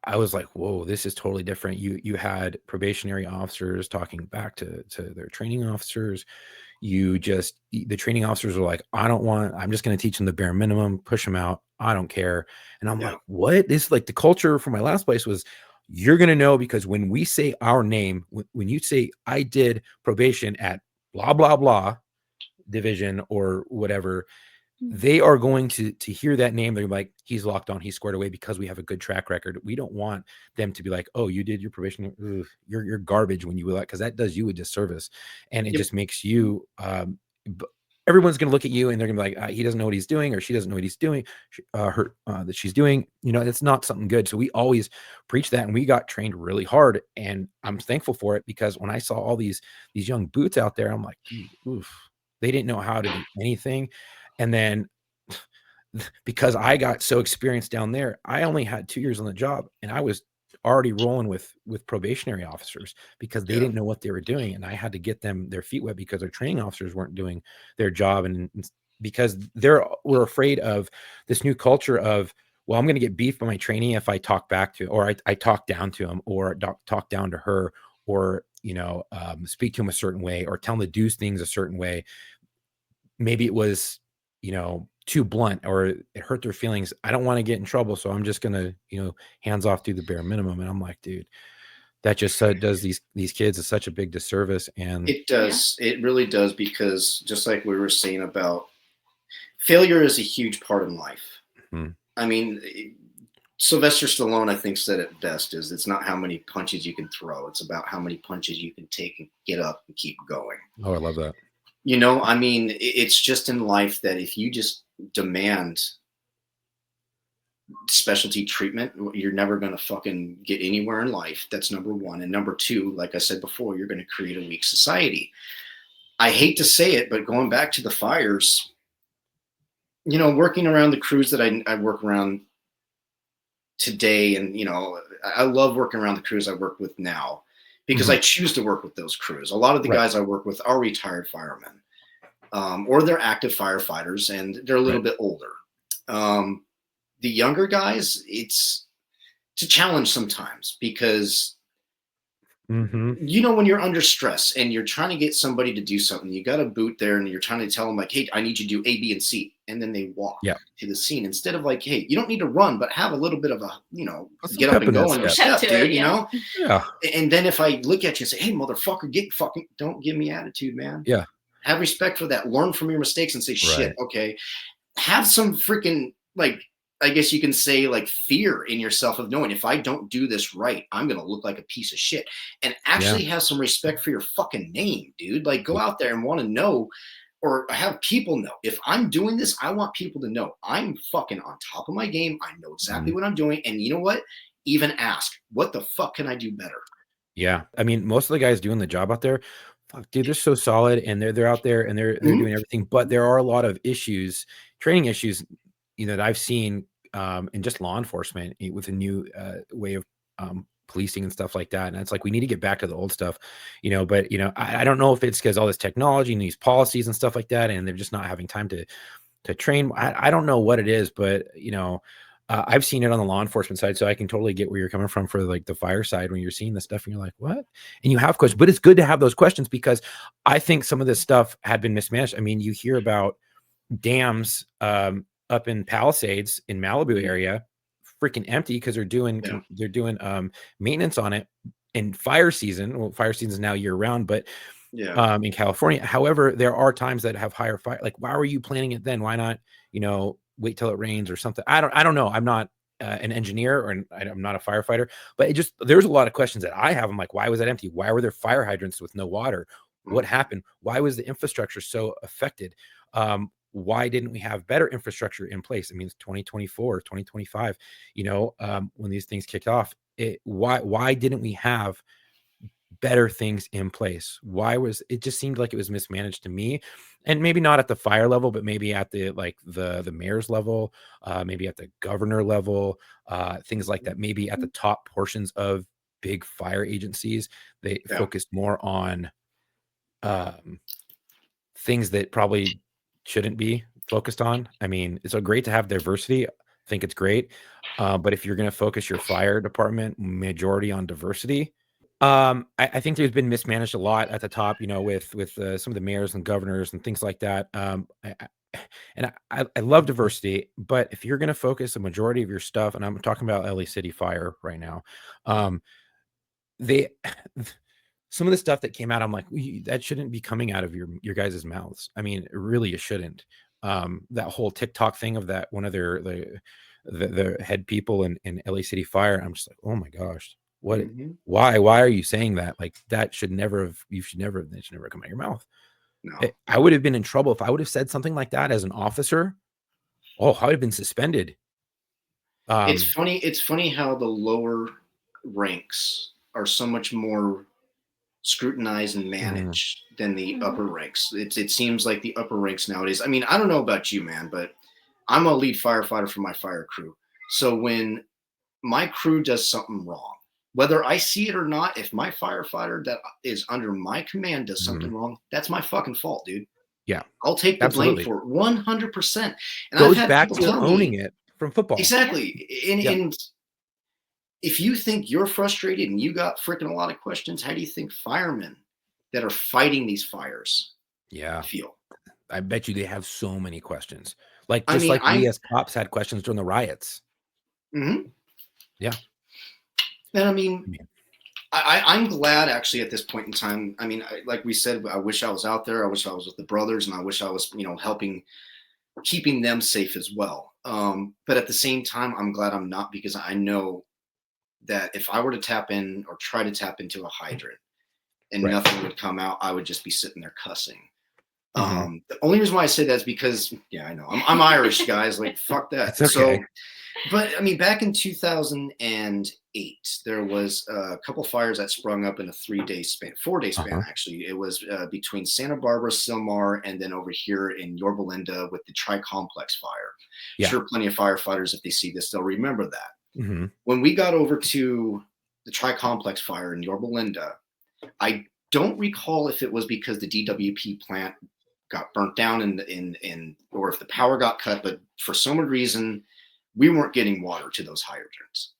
I was like, whoa, this is totally different. You had probationary officers talking back to their training officers. The training officers were like, I'm just going to teach them the bare minimum, push them out. I don't care. And I'm like, what? This is like the culture from my last place was, you're going to know, because when we say our name, when you say I did probation at blah, blah, blah division or whatever, they are going to hear that name. They're like, he's locked on, he's squared away, because we have a good track record. We don't want them to be like, oh, you did your probation. Ugh, you're garbage when you will that, because that does you a disservice. And it just makes you, everyone's going to look at you and they're going to be like, he doesn't know what he's doing, or she doesn't know what he's doing, that she's doing, it's not something good. So we always preach that, and we got trained really hard, and I'm thankful for it, because when I saw all these young boots out there, I'm like, dude, oof, they didn't know how to do anything. And then because I got so experienced down there, I only had 2 years on the job, and I was already rolling with probationary officers, because they didn't know what they were doing. And I had to get them their feet wet, because their training officers weren't doing their job. And because we're afraid of this new culture of, well, I'm going to get beefed by my trainee if I talk back to, or I talk down to him, or talk down to her, or, speak to him a certain way, or tell him to do things a certain way. Maybe it was, too blunt, or it hurt their feelings. I don't want to get in trouble, so I'm just gonna, hands off, do the bare minimum. And I'm like, dude, that just does these kids is such a big disservice. And it does, it really does, because just like we were saying about failure is a huge part in life. I mean, Sylvester Stallone, I think, said it best, is it's not how many punches you can throw, it's about how many punches you can take and get up and keep going. Oh, I love that. I mean, it's just in life that if you just demand specialty treatment, you're never going to fucking get anywhere in life. That's number one. And number two, like I said before, you're going to create a weak society. I hate to say it, but going back to the fires, working around the crews that I work around today, and, I love working around the crews I work with now, because I choose to work with those crews. A lot of the guys I work with are retired firemen, or they're active firefighters, and they're a little bit older. The younger guys, it's a challenge sometimes, because when you're under stress and you're trying to get somebody to do something, you got a boot there and you're trying to tell them like, hey, I need you to do A, B, and C. And then they walk to the scene, instead of like, hey, you don't need to run, but have a little bit of a, get up and go on your step, dude, Yeah. And then if I look at you and say, hey, motherfucker, don't give me attitude, man. Yeah. Have respect for that. Learn from your mistakes and say, shit, okay. Have some freaking, like, I guess you can say, like, fear in yourself of knowing, if I don't do this right, I'm going to look like a piece of shit. And actually have some respect for your fucking name, dude. Like, go out there and want to know, or have people know, if I'm doing this, I want people to know I'm fucking on top of my game. I know exactly what I'm doing. And you know what? Even ask, what the fuck can I do better? Yeah. I mean, most of the guys doing the job out there, fuck, dude, they're so solid, and they're out there, and they're doing everything. But there are a lot of issues, training issues, that I've seen in just law enforcement with a new way of policing and stuff like that. And it's like, we need to get back to the old stuff, but I don't know if it's because all this technology and these policies and stuff like that, and they're just not having time to train. I don't know what it is, but I've seen it on the law enforcement side, so I can totally get where you're coming from for like the fire side when you're seeing this stuff and you're like, what? And you have questions, but it's good to have those questions because I think some of this stuff had been mismanaged. I mean, you hear about dams up in Palisades in Malibu area freaking empty because they're doing maintenance on it in fire season. Well, fire season is now year round, but in California. However, there are times that have higher fire. Like, why were you planning it then? Why not, wait till it rains or something? I don't know. I'm not an engineer or I'm not a firefighter, but there's a lot of questions that I have. I'm like, why was that empty? Why were there fire hydrants with no water? What happened? Why was the infrastructure so affected? Why didn't we have better infrastructure in place? I mean, it's 2024, 2025, when these things kicked off, why didn't we have better things in place? It just seemed like it was mismanaged to me, and maybe not at the fire level, but maybe at the mayor's level, maybe at the governor level, things like that. Maybe at the top portions of big fire agencies, they focused more on things that probably shouldn't be focused on. I mean, it's so great to have diversity. I think it's great. But if you're going to focus your fire department majority on diversity, I think there's been mismanaged a lot at the top, with some of the mayors and governors and things like that. I love diversity, but if you're going to focus a majority of your stuff, and I'm talking about LA City Fire right now, some of the stuff that came out, I'm like, that shouldn't be coming out of your guys' mouths. I mean, really, you shouldn't. That whole TikTok thing of that one of the head people in LA City Fire, I'm just like, oh my gosh, what? Why are you saying that? Like, that should never come out of your mouth. No. I would have been in trouble if I would have said something like that as an officer. Oh, I would have been suspended. It's funny how the lower ranks are so much more scrutinized and managed than the upper ranks. It seems like the upper ranks nowadays. I mean, I don't know about you, man, but I'm a lead firefighter for my fire crew. So when my crew does something wrong, whether I see it or not, if my firefighter that is under my command does something wrong, that's my fucking fault, dude. Yeah, I'll take the blame for it 100%. And goes back to owning it from football. Exactly. And if you think you're frustrated and you got freaking a lot of questions, how do you think firemen that are fighting these fires feel? I bet you they have so many questions. Like, just like we as cops had questions during the riots. Yeah. And I mean, I'm glad actually at this point in time. I mean, like we said, I wish I was out there. I wish I was with the brothers, and I wish I was, helping, keeping them safe as well. But at the same time, I'm glad I'm not, because I know that if I were to tap in or try to tap into a hydrant and nothing would come out, I would just be sitting there cussing. The only reason why I say that is because, I know I'm Irish, guys. Like, fuck that. It's okay. So, but I mean, back in 2008, there was a couple fires that sprung up in a 4-day span. Actually, it was between Santa Barbara, Silmar, and then over here in Yorba Linda with the Tri-Complex fire. Sure, plenty of firefighters, if they see this, they'll remember that. When we got over to the Tri-Complex fire in Yorba Linda, I don't recall if it was because the DWP plant got burnt down or if the power got cut, but for some reason we weren't getting water to those hydrants.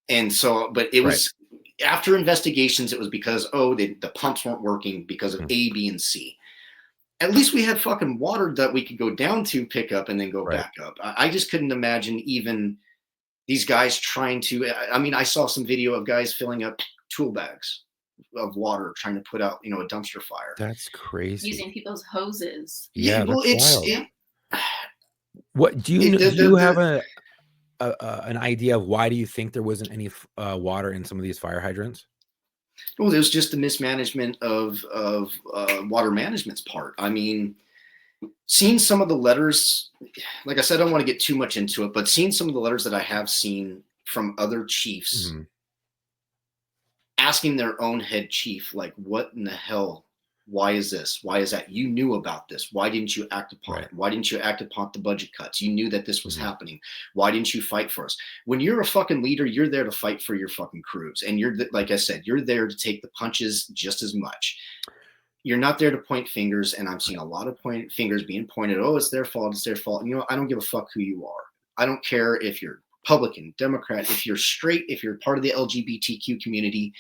And so, but it was after investigations, it was because, the pumps weren't working because of A, B, and C. At least we had fucking water that we could go down to, pick up, and then go back up. I just couldn't imagine even these guys trying to, I mean, I saw some video of guys filling up tool bags of water trying to put out, a dumpster fire. That's crazy. Using people's hoses. Yeah, well, what do you have an idea of why do you think there wasn't any water in some of these fire hydrants? Well, there's just the mismanagement of water management's part. I mean, seeing some of the letters, like I said, I don't want to get too much into it, but seeing some of the letters that I have seen from other chiefs asking their own head chief, like, what in the hell Why is this? Why is that? You knew about this. Why didn't you act upon Right. it? Why didn't you act upon the budget cuts? You knew that this was Mhm. happening. Why didn't you fight for us? When you're a fucking leader, you're there to fight for your fucking crews. And like I said, you're there to take the punches just as much. You're not there to point fingers. And I've seen a lot of fingers being pointed. Oh, it's their fault. It's their fault. And, you know, I don't give a fuck who you are. I don't care if you're Republican, Democrat, if you're straight, if you're part of the LGBTQ community.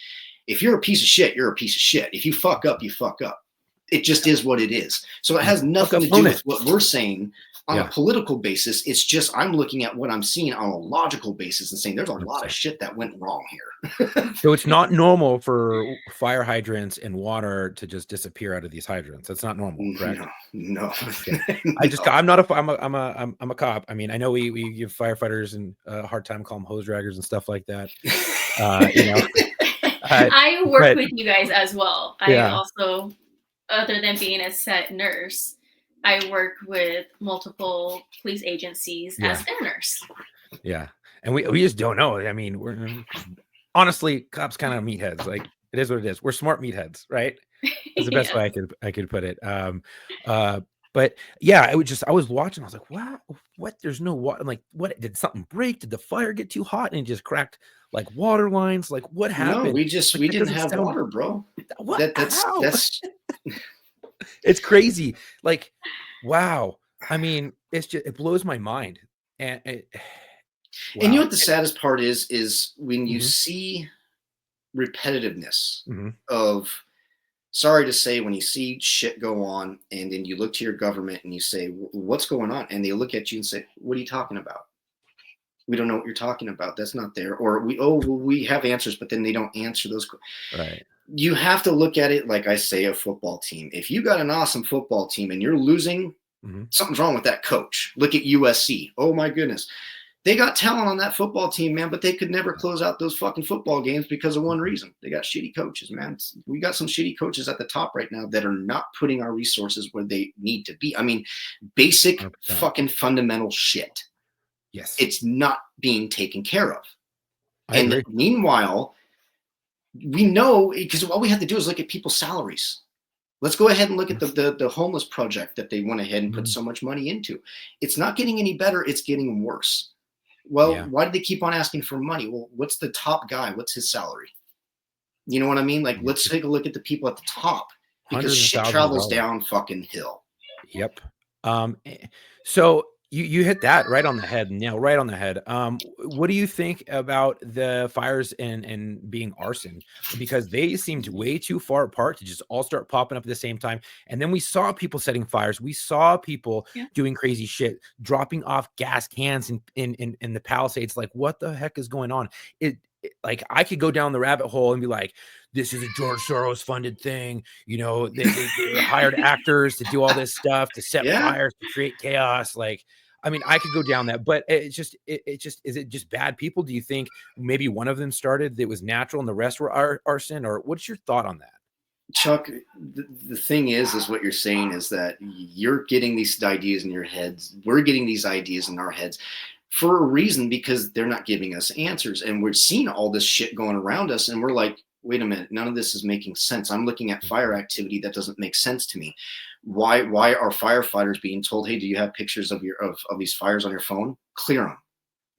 If you're a piece of shit, you're a piece of shit. If you fuck up, you fuck up. It just is what it is. So it has nothing to do with what we're saying on a political basis. It's just I'm looking at what I'm seeing on a logical basis and saying there's a lot of shit that went wrong here. So it's not normal for fire hydrants and water to just disappear out of these hydrants. That's not normal, correct? No. Okay. I'm not a I'm a cop. I mean, I know we give firefighters a hard time, call them hose draggers and stuff like that. You know, I work with you guys as well. Yeah. I also, other than being a set nurse, I work with multiple police agencies as their nurse. Yeah. And we just don't know. I mean, we're honestly, cops kind of meatheads. Like, it is what it is. We're smart meatheads, right? That's the best way I could put it. But yeah, I was watching. I was like, wow, what? There's no water. I'm like, what? Did something break? Did the fire get too hot and it just cracked like water lines? Like, what happened? No, we didn't have water, bro. What? That's it's crazy. Like, wow. I mean, it blows my mind. And you know what the saddest part is when you see repetitiveness of, sorry to say, when you see shit go on and then you look to your government and you say, what's going on? And they look at you and say, what are you talking about? We don't know what you're talking about. That's not there. Or we have answers, but then they don't answer those. Right. You have to look at it like I say, a football team. If you got an awesome football team and you're losing, something's wrong with that coach. Look at USC. Oh my goodness. They got talent on that football team, man, but they could never close out those fucking football games because of one reason. They got shitty coaches, man. We got some shitty coaches at the top right now that are not putting our resources where they need to be. I mean, basic 100%. Fucking fundamental shit. Yes. It's not being taken care of. I agree. Meanwhile, we know, because all we have to do is look at people's salaries. Let's go ahead and look at the homeless project that they went ahead and put so much money into. It's not getting any better. It's getting worse. Well, why do they keep on asking for money? Well, what's the top guy? What's his salary? You know what I mean? Like, let's take a look at the people at the top, because shit travels down fucking hill. Yep. So you hit that right on the head, nail right on the head. What do you think about the fires and being arson? Because they seemed way too far apart to just all start popping up at the same time. And then we saw people setting fires. We saw people doing crazy shit, dropping off gas cans in the Palisades. Like, what the heck is going on? Like, I could go down the rabbit hole and be like, this is a George Soros funded thing. You know, they hired actors to do all this stuff, to set fires, to create chaos. Like, I mean, I could go down that, but is it just bad people? Do you think maybe one of them started that was natural and the rest were arson? Or what's your thought on that? Chuck, the thing is what you're saying is that you're getting these ideas in your heads. We're getting these ideas in our heads for a reason, because they're not giving us answers. And we're seeing all this shit going around us. And we're like, wait a minute, none of this is making sense. I'm looking at fire activity that doesn't make sense to me. Why are firefighters being told, hey, do you have pictures of these fires on your phone? Clear them.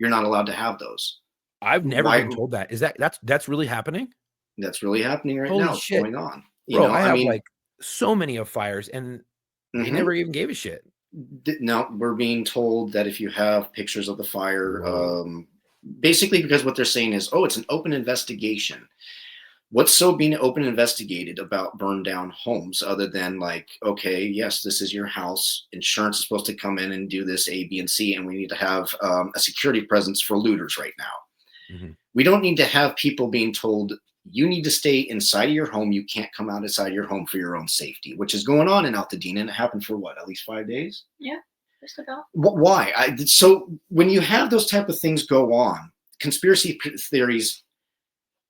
You're not allowed to have those. I've never been told that. Is that's really happening? That's really happening right Holy now. Shit. Going on. Bro, I have like so many of fires, and they never even gave a shit. No, we're being told that if you have pictures of the fire, basically because what they're saying is, oh, it's an open investigation. What's so being open investigated about burned down homes other than like, okay, yes, this is your house. Insurance is supposed to come in and do this A, B, and C, and we need to have a security presence for looters right now. We don't need to have people being told, you need to stay inside of your home. You can't come outside your home for your own safety, which is going on in Altadena, and it happened for what, at least 5 days? Yeah, just about. Why? So when you have those type of things go on, conspiracy theories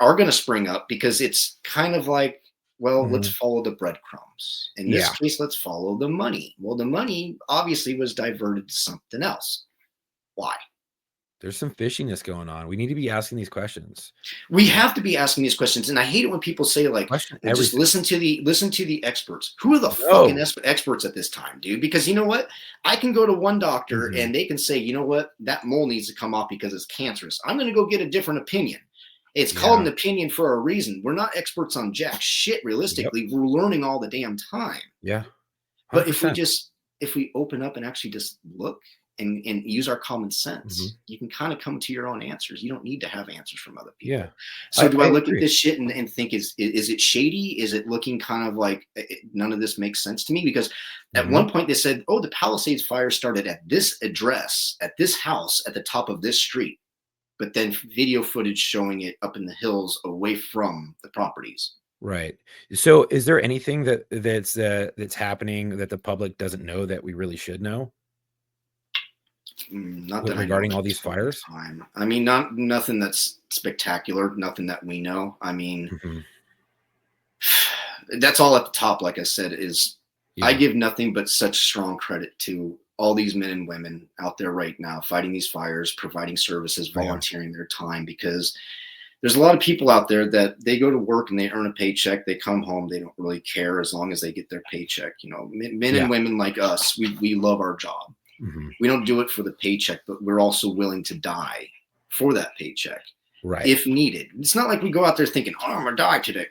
are going to spring up, because it's kind of like, well, let's follow the breadcrumbs. In this case, let's follow the money. Well, the money obviously was diverted to something else. Why? There's some fishiness going on. We need to be asking these questions. We have to be asking these questions, and I hate it when people say like, Question "Well, just everything. listen to the experts." Who are the fucking No. experts at this time, dude? Because you know what? I can go to one doctor Mhm. and they can say, "You know what? That mole needs to come off because it's cancerous." I'm going to go get a different opinion. It's called an Yeah. opinion for a reason. We're not experts on jack shit. Yep. Realistically, we're learning all the damn time. Yeah. But 100%. if we open up and actually just look and use our common Mhm. sense, you can kind of come to your own answers. You don't need to have answers from other Yeah. people. So do I I look at agree. this shit and think is it shady? Is it looking kind of like none of this makes sense to me? Because at Mhm. one point they said, oh, the Palisades fire started at this address, at this house, at the top of this street. But then video footage showing it up in the hills away from the properties. Right. So is there anything that's happening that the public doesn't know that we really should know Not that I know of regarding at all this these point in fires? time. I mean, nothing that's spectacular, nothing that we know. I mean, Mhm. that's all at the top, like I said, is I Yeah. give nothing but such strong credit to all these men and women out there right now fighting these fires, providing services, Oh, yeah. volunteering their time, because there's a lot of people out there that they go to work and they earn a paycheck, they come home, they don't really care as long as they get their paycheck. You know, men Yeah. and women like us, we love our job. Mhm. We don't do it for the paycheck, but we're also willing to die for that paycheck Right. if needed. It's not like we go out there thinking, oh, I'm gonna die today.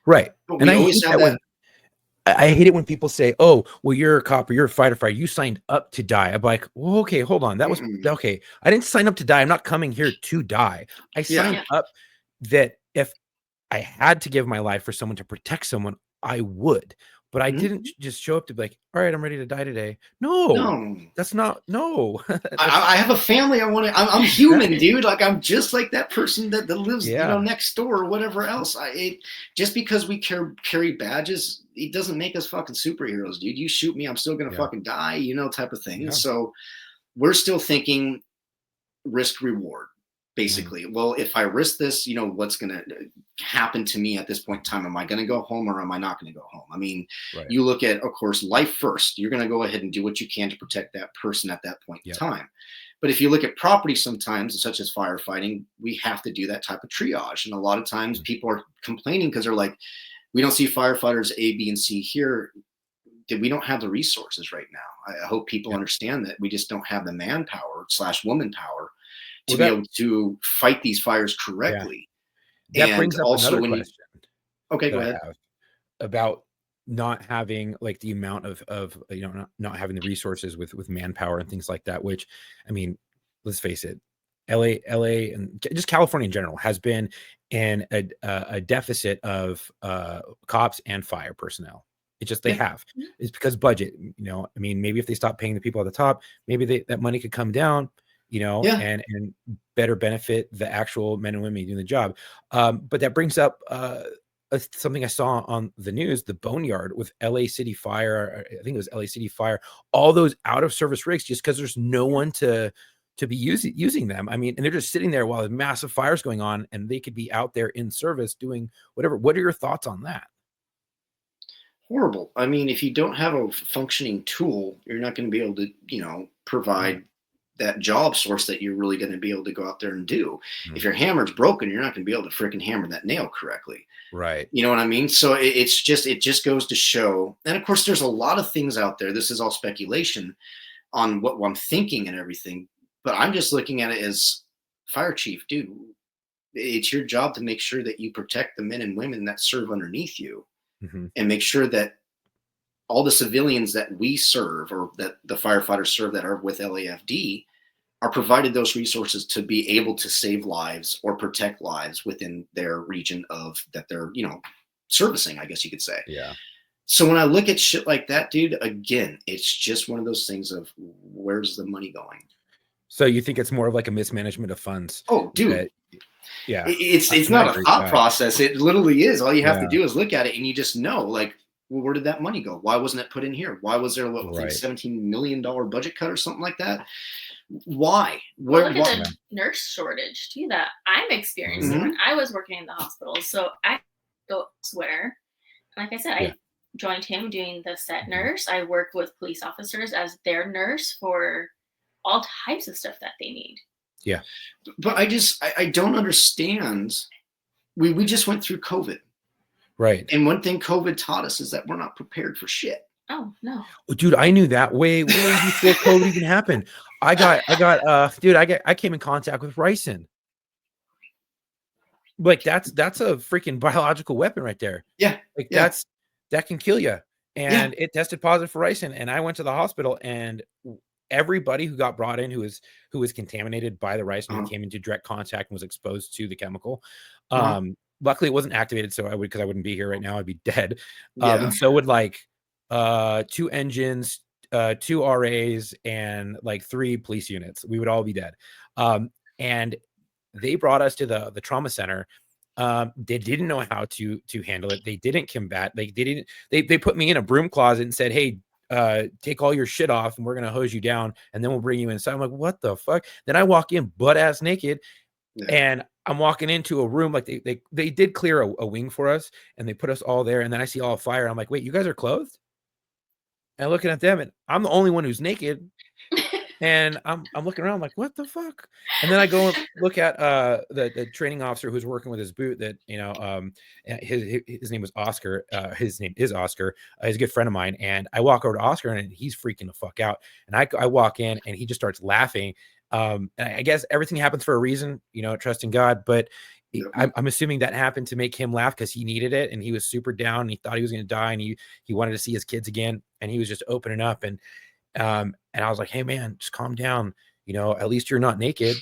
Right. But And we I always hate have that that. I hate it when people say, "Oh, well, you're a cop or you're a firefighter. You signed up to die." I'm like, well, okay, hold on. That was Mm-mm. okay. I didn't sign up to die. I'm not coming here to die. I Yeah. signed Yeah. up that if I had to give my life for someone to protect someone, I would. But I Mhm. didn't just show up to be like, all right, I'm ready to die today. No, No. that's not no. I have a family. I want to. I'm human, dude. Like I'm just like that person that lives, Yeah. next door or whatever else. Just because we carry badges, it doesn't make us fucking superheroes, dude. You shoot me, I'm still gonna Yeah. fucking die, type of thing. Yeah. So we're still thinking risk reward, Mhm. basically. Well, if I risk this, what's going to happen to me at this point in time? Am I going to go home or am I not going to go home? I mean, Right. you look at, of course, life first. You're going to go ahead and do what you can to protect that person at that point in Yep. time. But if you look at property sometimes, such as firefighting, we have to do that type of triage. And a lot of times Mhm. people are complaining because they're like, we don't see firefighters A, B, and C here. We don't have the resources right now. I hope people Yeah. understand that we just don't have the manpower / woman power to Well, be able to fight these fires yeah, correctly. that And brings up also another when you question okay, that go I ahead. have about not having like the amount of not having the resources with manpower and things like that, which I mean, let's face it, LA and just California in general has been in a deficit of cops and fire personnel. It just they Yeah. have. It's because budget, I mean, maybe if they stop paying the people at the top, maybe that money could come down, Yeah. and better benefit the actual men and women doing the job. But that brings up something I saw on the news, the Boneyard with LA City Fire. I think it was LA City Fire, all those out of service rigs just because there's no one to be using them. I mean, and they're just sitting there while the massive fires going on and they could be out there in service doing whatever. What are your thoughts on that? Horrible. I mean, if you don't have a functioning tool, you're not going to be able to, Yeah. provide that job source that you're really going to be able to go out there and do. Mhm. If your hammer's broken, you're not going to be able to freaking hammer that nail correctly. Right. You know what I mean? So it just goes to show. And of course, there's a lot of things out there. This is all speculation on what I'm thinking and everything. But I'm just looking at it as fire chief, dude. It's your job to make sure that you protect the men and women that serve underneath you Mhm. and make sure that all the civilians that we serve or that the firefighters serve that are with LAFD are provided those resources to be able to save lives or protect lives within their region of that they're, servicing, I guess you could say. Yeah. So when I look at shit like that, dude, again, it's just one of those things of where's the money going? So you think it's more of like a mismanagement of funds Oh, dude, that, yeah, it's and I not a agree with thought that. process. It literally is. All you have to Yeah. do is look at it and you just know, like, well, where did that money go? Why wasn't it put in here? Why was there, what, I think Right. $17 million budget cut or something like that? Why? Well, Where? look at Why? the nurse shortage too that I'm experiencing Mhm. Mhm. when I was working in the hospital. So I go elsewhere. Like I said, Yeah. I joined him doing the set Mhm. nurse. I work with police officers as their nurse for all types of stuff that they need. Yeah. But I don't understand. We just went through COVID. Right. And one thing COVID taught us is that we're not prepared for shit. Oh no. Oh, dude, I knew that way before COVID even happened. I came in contact with ricin. Like that's a freaking biological weapon right there. Yeah. Like Yeah. that can kill you. Yeah. And it tested positive for ricin. And I went to the hospital, and everybody who got brought in who was contaminated by the ricin, who came into direct contact and was exposed to the chemical. Luckily it wasn't activated, so because I wouldn't be here right now, I'd be dead. Yeah. And so would like 2 engines, 2 RAs, and like 3 police units. We would all be dead. And they brought us to the trauma center. They didn't know how to handle it. They didn't combat. They put me in a broom closet and said, "Hey, take all your shit off, and we're gonna hose you down, and then we'll bring you inside." I'm like, "What the fuck?" Then I walk in butt ass naked, and I'm walking into a room like they did clear a wing for us, and they put us all there, and then I see all fire. I'm like, "Wait, you guys are clothed?" And looking at them, and I'm the only one who's naked. And I'm looking around like, what the fuck? And then I go and look at the training officer who's working with his boot that, his name was Oscar. His name is Oscar. He's a good friend of mine. And I walk over to Oscar, and he's freaking the fuck out. And I walk in, and he just starts laughing. And I guess everything happens for a reason, trusting God. But I'm assuming that happened to make him laugh because he needed it, and he was super down, and he thought he was going to die, and he wanted to see his kids again, and he was just opening up. And I was like, "Hey man, just calm down. At least you're not naked.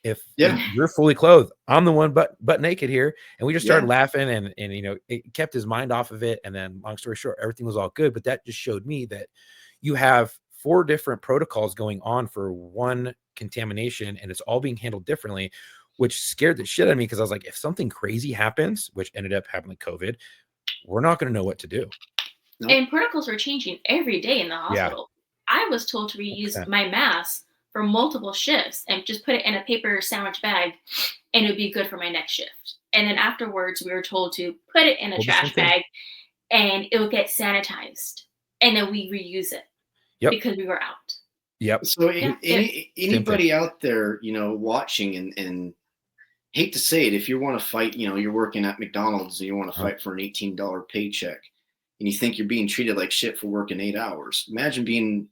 If you're fully clothed, I'm the one but naked here." And we just started laughing, and it kept his mind off of it. And then, long story short, everything was all good. But that just showed me that you have 4 different protocols going on for one contamination, and it's all being handled differently, which scared the shit out of me, because I was like, if something crazy happens, which ended up happening with COVID, we're not going to know what to do. Nope. And protocols are changing every day in the hospital. I was told to reuse my mask for multiple shifts and just put it in a paper sandwich bag, and it would be good for my next shift. And then afterwards, we were told to put it in a trash bag, and it would get sanitized, and then we reuse it because we were out. Yep. So anybody out there, watching and hate to say it, if you want to fight, you're working at McDonald's and you want to fight for an $18 paycheck, and you think you're being treated like shit for working 8 hours. Imagine being,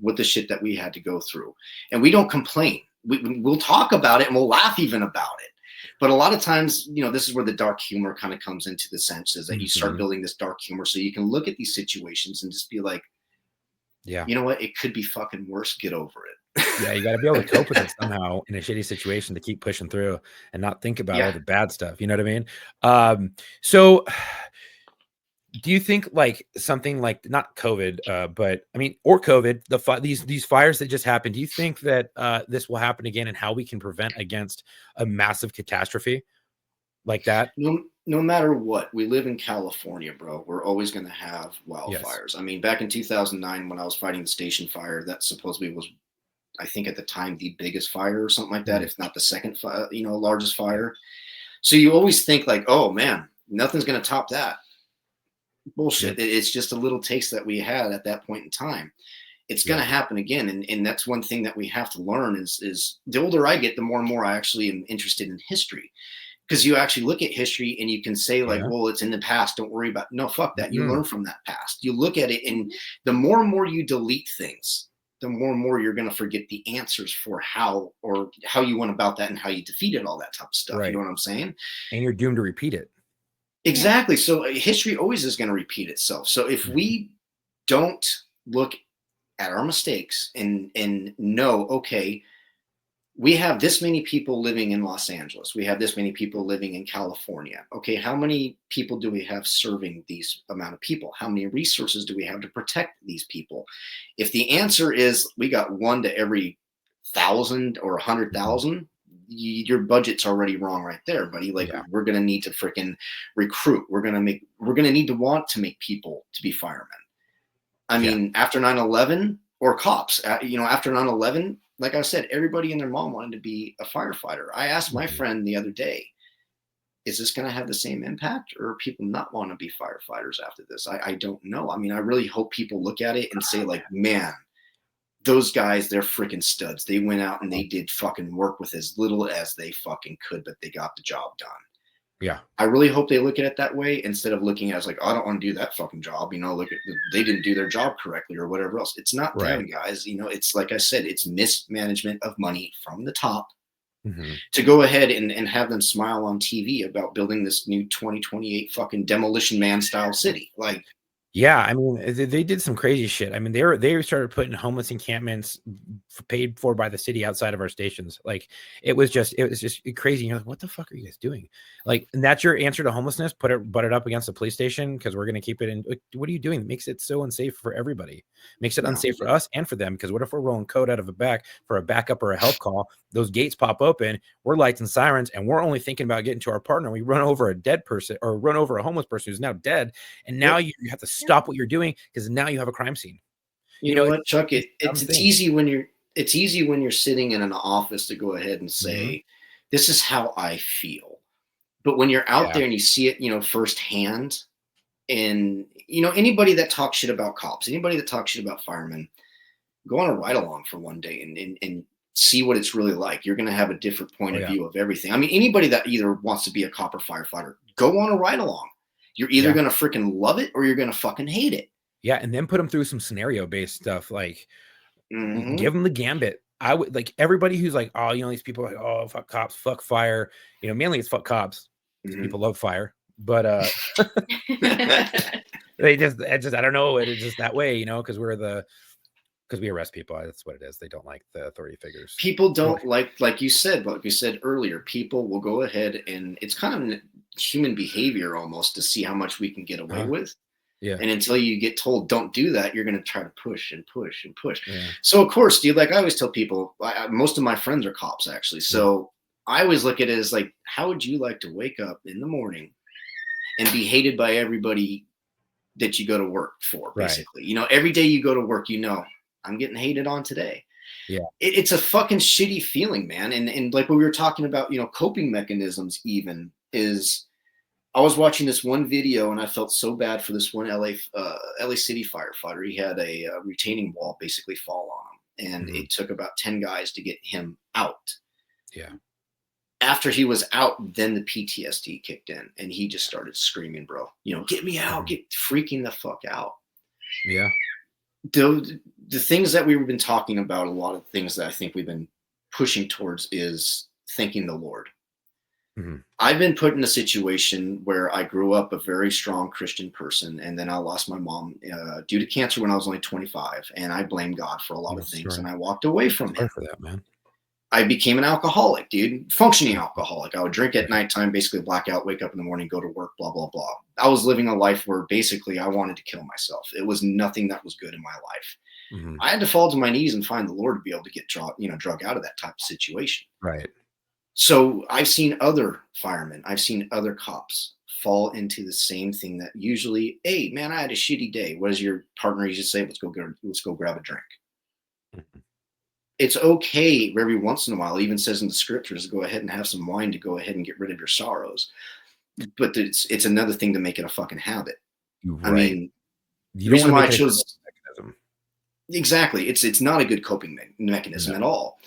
with the shit that we had to go through. And we don't complain. We'll talk about it, and we'll laugh even about it. But a lot of times, this is where the dark humor kind of comes into the sense, is that you start building this dark humor so you can look at these situations and just be like, yeah, you know what? It could be fucking worse. Get over it. Yeah, you got to be able to cope with it somehow in a shitty situation, to keep pushing through and not think about all the bad stuff. You know what I mean? So do you think like something like, not COVID, but I mean, or COVID, these fires that just happened, do you think that this will happen again, and how we can prevent against a massive catastrophe like that? No matter what, we live in California, bro. We're always going to have wildfires. Yes. I mean, back in 2009, when I was fighting the station fire, that supposedly was, I think at the time, the biggest fire or something like that, if not the second, largest fire. So you always think like, oh man, nothing's going to top that. Bullshit. It's just a little taste that we had at that point in time. It's going to happen again. And that's one thing that we have to learn is the older I get, the more and more I actually am interested in history. Because you actually look at history and you can say like, well, it's in the past. Don't worry about it. No, fuck that. You learn from that past. You look at it, and the more and more you delete things, the more and more you're going to forget the answers for how you went about that and how you defeated all that type of stuff. Right. You know what I'm saying? And you're doomed to repeat it. Exactly. So history always is going to repeat itself. So if we don't look at our mistakes and know, okay, we have this many people living in Los Angeles. We have this many people living in California. Okay, how many people do we have serving these amount of people? How many resources do we have to protect these people? If the answer is we got 1 to every 1,000 or 100,000, your budget's already wrong right there, buddy. Like we're going to need to freaking recruit. We're going to need to want to make people to be firemen. I mean, after 9/11 or cops, after 9/11, like I said, everybody and their mom wanted to be a firefighter. I asked my friend the other day, is this going to have the same impact, or people not want to be firefighters after this? I don't know. I mean, I really hope people look at it and say like, man, those guys, they're freaking studs. They went out and they did fucking work with as little as they fucking could, but they got the job done. Yeah. I really hope they look at it that way instead of looking at it as like, oh, I don't want to do that fucking job. Look at they didn't do their job correctly or whatever else. It's not them, guys. It's like I said, it's mismanagement of money from the top to go ahead and have them smile on TV about building this new 2028 fucking Demolition Man style city. Like, yeah, I mean, they did some crazy shit. I mean, they started putting homeless encampments paid for by the city outside of our stations. Like, it was just crazy. You're like, what the fuck are you guys doing? Like, and that's your answer to homelessness? Butt it up against a police station because we're gonna keep it in. Like, what are you doing? It makes it so unsafe for everybody. Makes it unsafe for us and for them. Because what if we're rolling code out of a back for a backup or a help call? Those gates pop open. We're lights and sirens, and we're only thinking about getting to our partner. We run over a dead person or run over a homeless person who's now dead, and now you have to stop what you're doing because now you have a crime scene. You know what, Chuck? It's easy when you're sitting in an office to go ahead and say, "This is how I feel," but when you're out there and you see it, firsthand, and anybody that talks shit about cops, anybody that talks shit about firemen, go on a ride along for one day and see what it's really like. You're going to have a different point of view of everything. I mean, anybody that either wants to be a cop or firefighter, go on a ride along. You're either going to freaking love it or you're going to fucking hate it. Yeah. And then put them through some scenario based stuff. Like give them the gambit. I would like everybody who's like, oh, these people are like, oh, fuck cops, fuck fire. Mainly it's fuck cops. People love fire, but I don't know. It's just that way, because because we arrest people. That's what it is. They don't like the authority figures. People don't like you said earlier, people will go ahead and it's kind of human behavior almost to see how much we can get away with. Yeah. And until you get told don't do that, you're going to try to push and push and push. Yeah. So of course, dude, like I always tell people, most of my friends are cops actually. So I always look at it as like, how would you like to wake up in the morning and be hated by everybody that you go to work for, basically? Every day you go to work, I'm getting hated on today. Yeah. It's a fucking shitty feeling, man. And like what we were talking about, coping mechanisms even is I was watching this one video and I felt so bad for this one LA City firefighter. He had a retaining wall basically fall on him and it took about 10 guys to get him out. Yeah. After he was out, then the PTSD kicked in and he just started screaming, bro, get me out, get freaking the fuck out. Yeah. The things that we've been talking about, a lot of things that I think we've been pushing towards is thanking the Lord. I've been put in a situation where I grew up a very strong Christian person, and then I lost my mom due to cancer when I was only 25, and I blame God for a lot of things, and I walked away from him. For that, man. I became an alcoholic, dude, functioning alcoholic. I would drink at nighttime, basically black out, wake up in the morning, go to work, blah, blah, blah. I was living a life where basically I wanted to kill myself. It was nothing that was good in my life. I had to fall to my knees and find the Lord to be able to get drug out of that type of situation. Right. So I've seen other firemen, I've seen other cops fall into the same thing that usually, hey, man, I had a shitty day. What does your partner usually say? Let's go grab a drink. It's okay every once in a while, it even says in the scriptures, go ahead and have some wine to go ahead and get rid of your sorrows. But it's another thing to make it a fucking habit. Right. I mean, the reason why I chose exactly, it's not a good coping mechanism at all.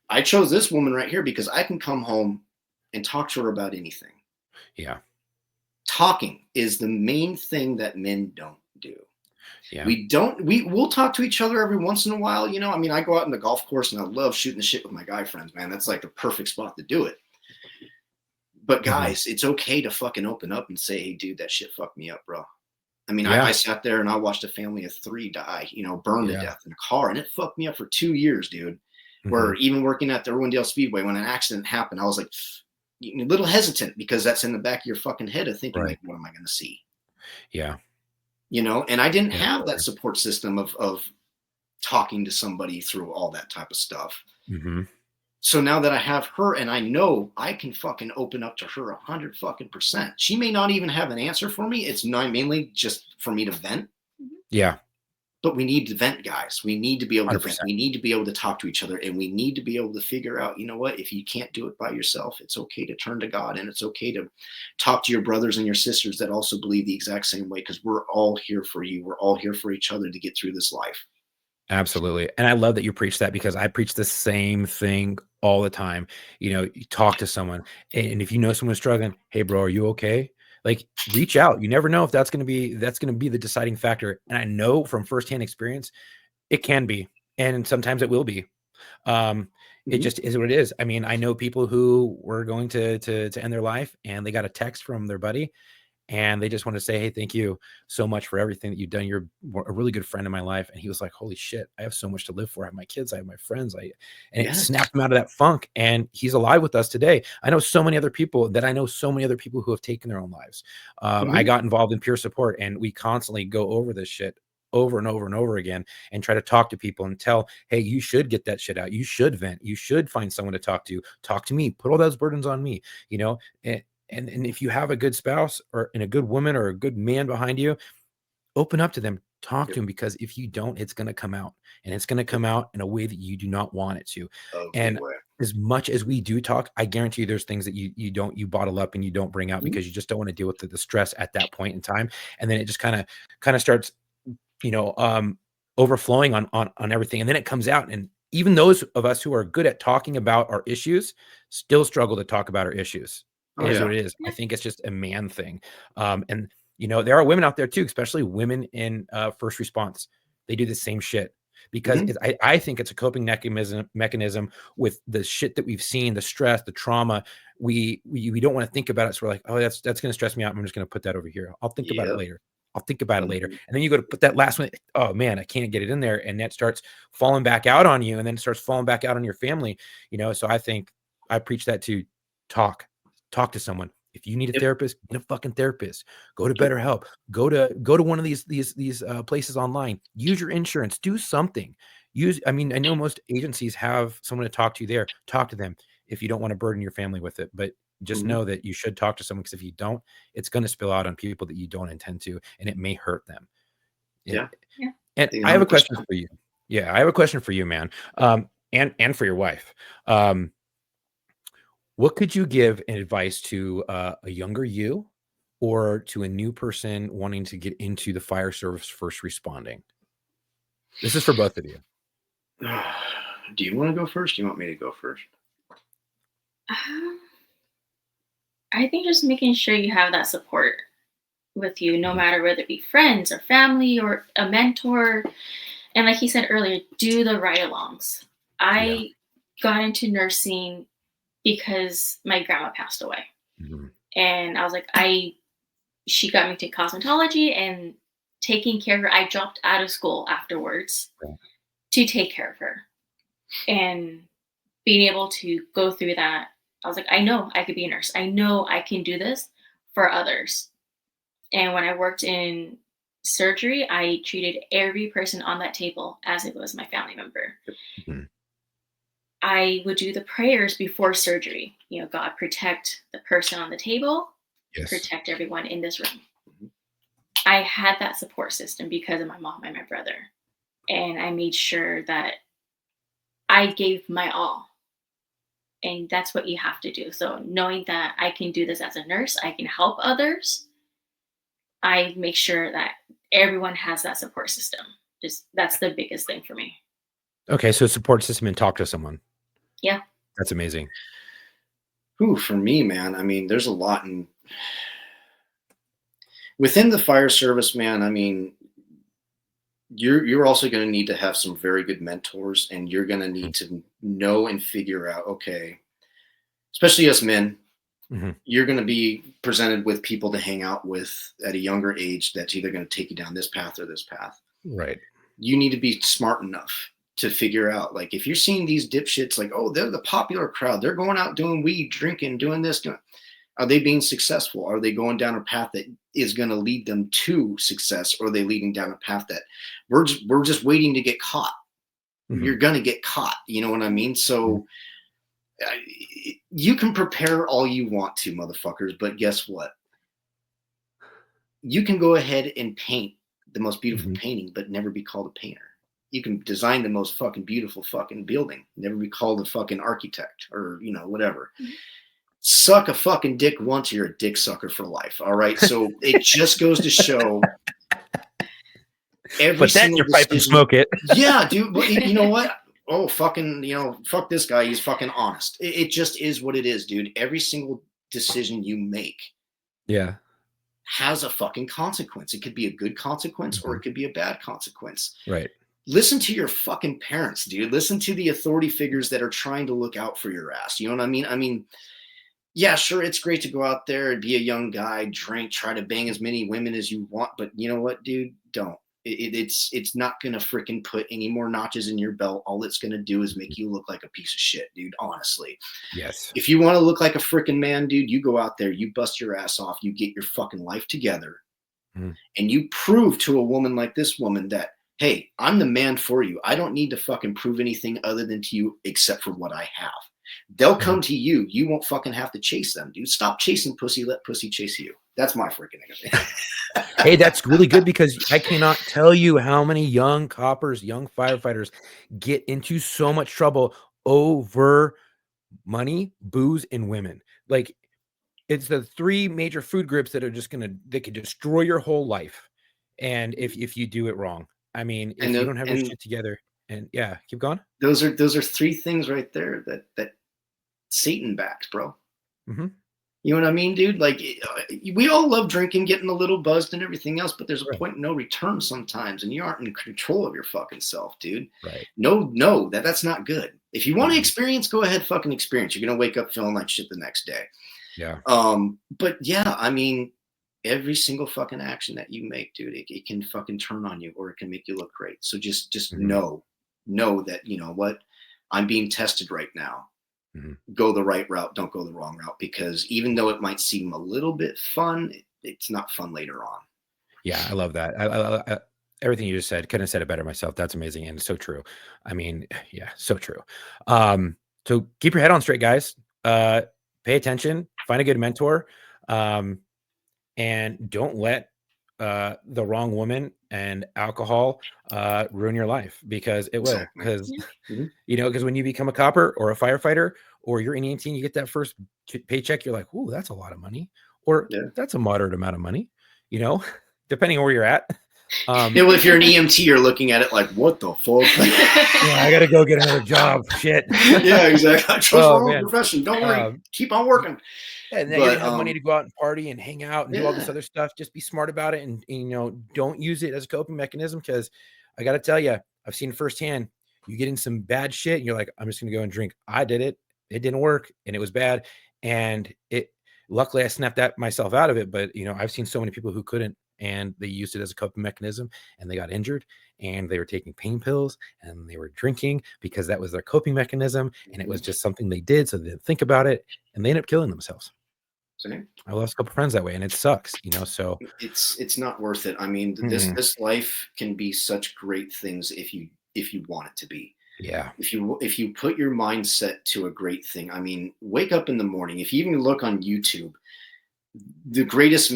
I chose this woman right here because I can come home and talk to her about anything. Yeah. Talking is the main thing that men don't do. Yeah. We'll talk to each other every once in a while. I mean, I go out in the golf course and I love shooting the shit with my guy friends, man. That's like the perfect spot to do it. But guys, it's okay to fucking open up and say, hey, dude, that shit fucked me up, bro. I mean, I sat there and I watched a family of 3 die, burn to death in a car. And it fucked me up for 2 years, dude. Where even working at the Irwindale Speedway, when an accident happened, I was like a little hesitant because that's in the back of your fucking head of thinking, like, what am I going to see? Yeah. And I didn't have that support system of talking to somebody through all that type of stuff. So now that I have her and I know I can fucking open up to her 100%. She may not even have an answer for me. It's not mainly just for me to vent. Yeah. But we need to vent, guys. We need to be able to 100%. Vent. We need to be able to talk to each other, and we need to be able to figure out, what, if you can't do it by yourself, it's okay to turn to God, and it's okay to talk to your brothers and your sisters that also believe the exact same way, because we're all here for you. We're all here for each other to get through this life. Absolutely. And I love that you preach that, because I preach the same thing all the time. You talk to someone, and if you know someone's struggling, hey bro, are you okay? Like, reach out. You never know if that's going to be the deciding factor. And I know from firsthand experience, it can be, and sometimes it will be. It Mhm. just is what it is. I mean, I know people who were going to end their life, and they got a text from their buddy, and they just want to say, hey, thank you so much for everything that you've done. You're a really good friend in my life. And he was like, holy shit, I have so much to live for. I have my kids, I have my friends. And it Yes. snapped him out of that funk. And he's alive with us today. I know so many other people who have taken their own lives. I Mhm. got involved in peer support, and we constantly go over this shit over and over and over again, and try to talk to people and tell, hey, you should get that shit out. You should vent. You should find someone to talk to. Talk to me. Put all those burdens on me. And if you have a good spouse and a good woman or a good man behind you, open up to them, talk to Yep. them, because if you don't, it's going to come out, and it's going to come out in a way that you do not want it to. A big And way. as much as we do talk, I guarantee you there's things that you bottle up and you don't bring out, Mhm. because you just don't want to deal with the stress at that point in time. And then it just kind of starts, you know, um, overflowing on everything. And then it comes out. And even those of us who are good at talking about our issues still struggle to talk about our issues. Oh It is yeah. what it is. I Yeah. think it's just a man thing. And there are women out there too, especially women in first response. They do the same shit, because Mhm. I think it's a coping mechanism with the shit that we've seen, the stress, the trauma. We don't want to think about it. So we're like, oh, that's going to stress me out. I'm just going to put that over here. I'll think about it Yep. later. I'll think about it later. Mhm. And then you go to put that last one. Oh man, I can't get it in there. And that starts falling back out on you. And then it starts falling back out on your family. So I think I preach that to talk to someone. If you need a Yep. therapist, get a fucking therapist. Go to Yep. BetterHelp. Go to one of these places online. Use your insurance. Do something. I mean, I know most agencies have someone to talk to there. Talk to them if you don't want to burden your family with it. But just Mhm. know that you should talk to someone, because if you don't, it's going to spill out on people that you don't intend to, and it may hurt them. It, Yeah. Yeah. and The I have a question 100%. for you. Yeah, I have a question for you, man. And for your wife. What could you give in advice to a younger you, or to a new person wanting to get into the fire service first responding? This is for both of you. Do you want to go first? Do you want me to go first? Um, I think just making sure you have that support with you, no Mhm. matter whether it be friends or family or a mentor. And like he said earlier, do the ride alongs. Yeah. I got into nursing because my grandma passed away. Mhm. And I was like, she got me to cosmetology and taking care of her. I dropped out of school afterwards Yeah. to take care of her. And being able to go through that, I was like, I know I could be a nurse. I know I can do this for others. And when I worked in surgery, I treated every person on that table as if it was my family member. Mhm. I would do the prayers before surgery. God, protect the person on the table, Yes. protect everyone in this room. Mhm. I had that support system because of my mom and my brother. And I made sure that I gave my all. And that's what you have to do. So, knowing that I can do this as a nurse, I can help others, I make sure that everyone has that support system. Just that's the biggest thing for me. Okay, so support system and talk to someone. Yeah. That's amazing. Ooh, for me, man, I mean, there's a lot within the fire service, man. I mean, you're also going to need to have some very good mentors, and you're going to Mhm. need to know and figure out, okay, especially us men, Mhm. you're going to be presented with people to hang out with at a younger age that's either going to take you down this path or this path. Right. You need to be smart enough to figure out, like, if you're seeing these dipshits, like, oh, they're the popular crowd, they're going out doing weed, drinking, doing this, are they being successful? Are they going down a path that is going to lead them to success, or are they leading down a path that we're just waiting to get caught? Mhm. You're going to get caught. You know what I mean? Mhm. So uh, you can prepare all you want to, motherfuckers, but guess what? You can go ahead and paint the most beautiful Mhm. painting, but never be called a painter. You can design the most fucking beautiful fucking building, never be called a fucking architect, or whatever. Mhm. Suck a fucking dick once, you're a dick sucker for life. All right. So it just goes to show Every Put that in single your pipe and decision. smoke it. Yeah, dude. But you know what? Oh, fucking, fuck this guy. He's fucking honest. It just is what it is, dude. Every single decision you make Yeah. has a fucking consequence. It could be a good consequence or it could be a bad consequence. Right. Listen to your fucking parents, dude. Listen to the authority figures that are trying to look out for your ass. You know what I mean? I mean, yeah, sure, it's great to go out there and be a young guy, drink, try to bang as many women as you want, but you know what, dude? Don't. It's not gonna freaking put any more notches in your belt. All it's gonna do is make you look like a piece of shit, dude. Honestly, Yes. if you want to look like a freaking man, dude, you go out there, you bust your ass off, you get your fucking life together, Mhm. and you prove to a woman like this woman that, hey, I'm the man for you. I don't need to fucking prove anything other than to you except for what I have. They'll come to you. You won't fucking have to chase them, dude. Stop chasing pussy. Let pussy chase you. That's my freaking opinion. Hey, that's really good because I cannot tell you how many young coppers, young firefighters get into so much trouble over money, booze, and women. Like, it's the three major food groups that are just they could destroy your whole life. And if you do it wrong, I mean, if you don't have your shit together, and yeah, keep going. Those are three things right there that Satan backs, bro. Mm-hmm. You know what I mean, dude? Like, we all love drinking, getting a little buzzed and everything else, but there's a point of no return sometimes, and you aren't in control of your fucking self, dude. Right. No, that's not good. If you want to experience, go ahead, fucking experience. You're gonna wake up feeling like shit the next day. Yeah. But yeah, I mean, every single fucking action that you make, dude, it can fucking turn on you, or it can make you look great. So just know that, you know what, I'm being tested right now. Go the right route, don't go the wrong route, because even though it might seem a little bit fun, it's not fun later on. Yeah, I love that. I everything you just said, couldn't have said it better myself. That's amazing and it's so true. I mean, yeah, so true. So keep your head on straight, guys. Pay attention, find a good mentor, and don't let the wrong woman and alcohol ruin your life, because it will. Because because when you become a copper or a firefighter or you're in EMT and you get that first paycheck, you're like, "Ooh, that's a lot of money," or "That's a moderate amount of money," depending on where you're at. Well, if you're an EMT, you're looking at it like, "What the fuck?" I gotta go get another job. Shit. Yeah, exactly. I trust my own profession. Don't worry. Keep on working. And then you have money to go out and party and hang out and do all this other stuff. Just be smart about it, and don't use it as a coping mechanism, because I got to tell you, I've seen firsthand. You get in some bad shit, and you're like, I'm just gonna go and drink. I did it. It didn't work, and it was bad. And luckily I snapped myself out of it. But I've seen so many people who couldn't, and they used it as a coping mechanism, and they got injured, and they were taking pain pills, and they were drinking because that was their coping mechanism, and it was just something they did, so they didn't think about it, and they ended up killing themselves. I lost a couple friends that way, and it sucks, so it's not worth it. I mean, this life can be such great things if you want it to be. Yeah. If you put your mindset to a great thing, I mean, wake up in the morning. If you even look on YouTube, the greatest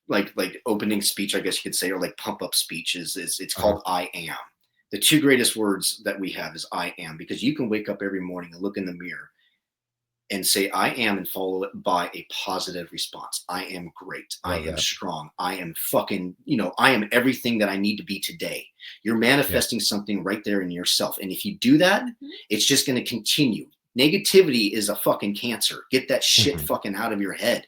like opening speech, I guess you could say, or like pump up speeches, it's called I am. The two greatest words that we have is I am, because you can wake up every morning and look in the mirror and say I am, and follow it by a positive response. I am great. I am strong. I am fucking, I am everything that I need to be today. You're manifesting something right there in yourself. And if you do that, it's just going to continue. Negativity is a fucking cancer. Get that shit fucking out of your head.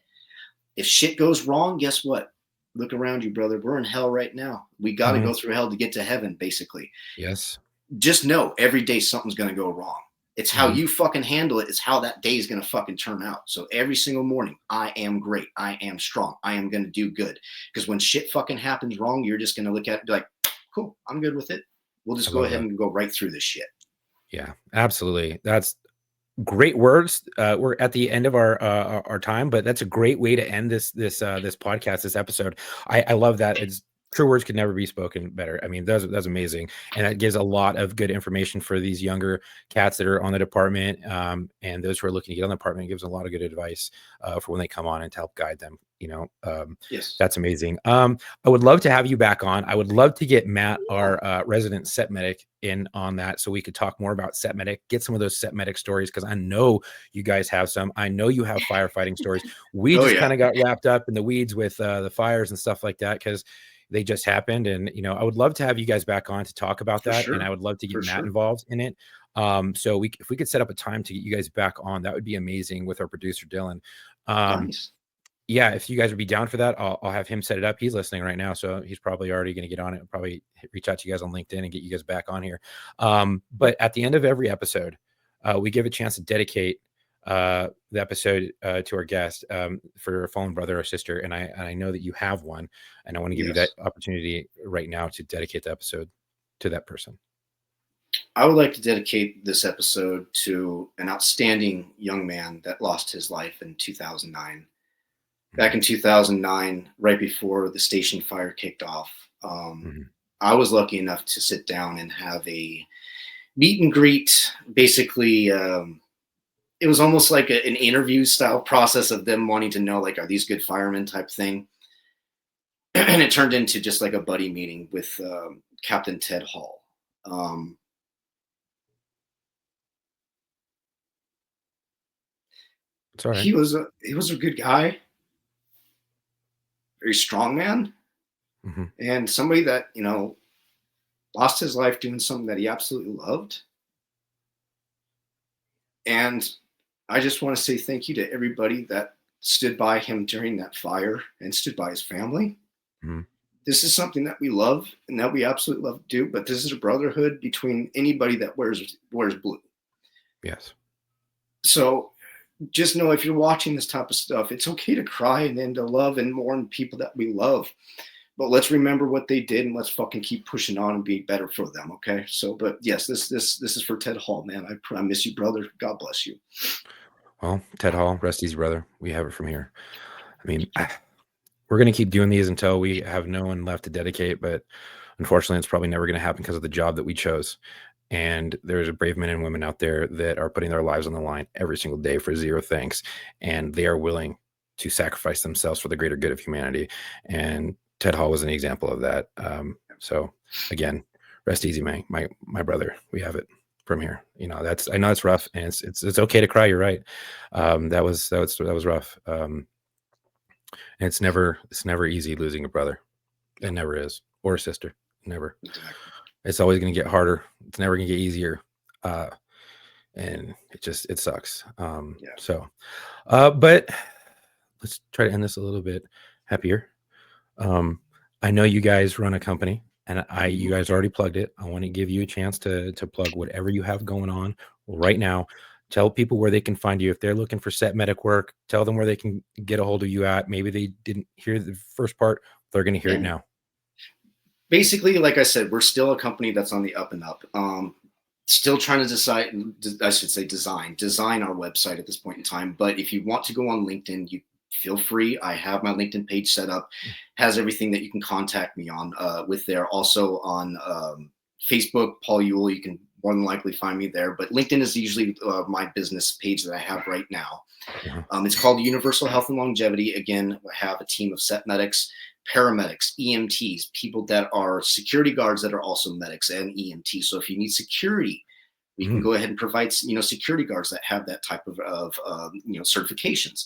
If shit goes wrong, guess what? Look around you, brother. We're in hell right now. We got to go through hell to get to heaven, basically. Yes. Just know every day something's going to go wrong. It's how you fucking handle it. It's how that day is going to fucking turn out. So every single morning, I am great. I am strong. I am going to do good. Because when shit fucking happens wrong, you're just going to look at it and be like, cool, I'm good with it. We'll just go ahead and go right through this shit. Yeah, absolutely. That's great words. We're at the end of our time, but that's a great way to end this podcast, this episode. I love that. It's true words could never be spoken better. I mean, that's amazing, and that gives a lot of good information for these younger cats that are on the department, and those who are looking to get on the department. It gives a lot of good advice for when they come on and to help guide them. Yes, that's amazing. I would love to have you back on. I would love to get Matt, our resident set medic, in on that, so we could talk more about set medic, get some of those set medic stories, because I know you guys have some. I know you have firefighting stories. We kind of got wrapped up in the weeds with the fires and stuff like that, because they just happened. And, I would love to have you guys back on to talk about For that. sure. And I would love to get For Matt sure. involved in it. So if we could set up a time to get you guys back on, that would be amazing with our producer, Dylan. Nice. Yeah, if you guys would be down for that, I'll have him set it up. He's listening right now, so he's probably already going to get on it and probably reach out to you guys on LinkedIn and get you guys back on here. But at the end of every episode, we give a chance to dedicate the episode to our guest for a fallen brother or sister. And I know that you have one, and I want to give you that opportunity right now to dedicate the episode to that person. I would like to dedicate this episode to an outstanding young man that lost his life in 2009. Back in 2009, right before the station fire kicked off, I was lucky enough to sit down and have a meet and greet. Basically, it was almost like an interview style process of them wanting to know, like, are these good firemen type thing. And it turned into just like a buddy meeting with Captain Ted Hall. It's all right. He was a good guy, very strong man, and somebody that, lost his life doing something that he absolutely loved. And I just want to say thank you to everybody that stood by him during that fire and stood by his family. This is something that we love and that we absolutely love to do, but this is a brotherhood between anybody that wears blue. Yes. So just know, if you're watching this type of stuff, it's okay to cry and then to love and mourn people that we love. But let's remember what they did, and let's fucking keep pushing on and be better for them. Okay. So, but yes, this is for Ted Hall, man. I miss you, brother. God bless you. Well, Ted Hall, rest easy, brother. We have it from here. I mean, we're going to keep doing these until we have no one left to dedicate, but unfortunately, it's probably never going to happen because of the job that we chose. And there's brave men and women out there that are putting their lives on the line every single day for zero thanks. And they are willing to sacrifice themselves for the greater good of humanity. And Ted Hall was an example of that. So again, rest easy, man. My brother, we have it from here. I know it's rough, and it's okay to cry. You're right. That was rough. And it's never easy losing a brother. It never is. Or a sister. Never. Exactly. It's always going to get harder. It's never going to get easier. And it sucks. So, but let's try to end this a little bit happier. I know you guys run a company, and you guys already plugged it. I want to give you a chance to plug whatever you have going on right now. Tell people where they can find you. If they're looking for set medic work, tell them where they can get a hold of you at. Maybe they didn't hear the first part. They're going to hear it now. Basically, like I said, we're still a company that's on the up and up. Still trying to design our website at this point in time. But if you want to go on LinkedIn, you feel free. I have my LinkedIn page set up, has everything that you can contact me on with there. Also on Facebook, Paul Ewell, you can more than likely find me there. But LinkedIn is usually my business page that I have right now. It's called Universal Health and Longevity. Again, I have a team of set medics, paramedics, EMTs, people that are security guards that are also medics and EMTs. So if you need security, we can go ahead and provide, security guards that have that type of certifications.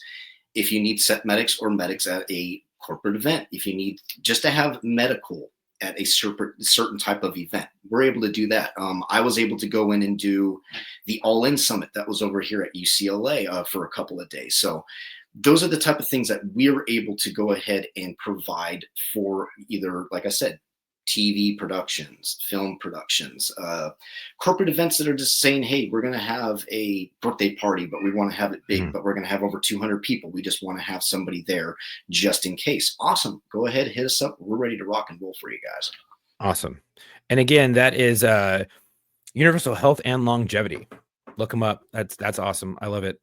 If you need set medics or medics at a corporate event, if you need just to have medical at a certain type of event, we're able to do that. I was able to go in and do the All In Summit that was over here at UCLA for a couple of days. So those are the type of things that we're able to go ahead and provide for either, like I said, TV productions, film productions, corporate events that are just saying, hey, we're going to have a birthday party, but we want to have it big, but we're going to have over 200 people. We just want to have somebody there just in case. Awesome. Go ahead, hit us up. We're ready to rock and roll for you guys. Awesome. And again, that is Universal Health and Longevity. Look them up. That's awesome. I love it.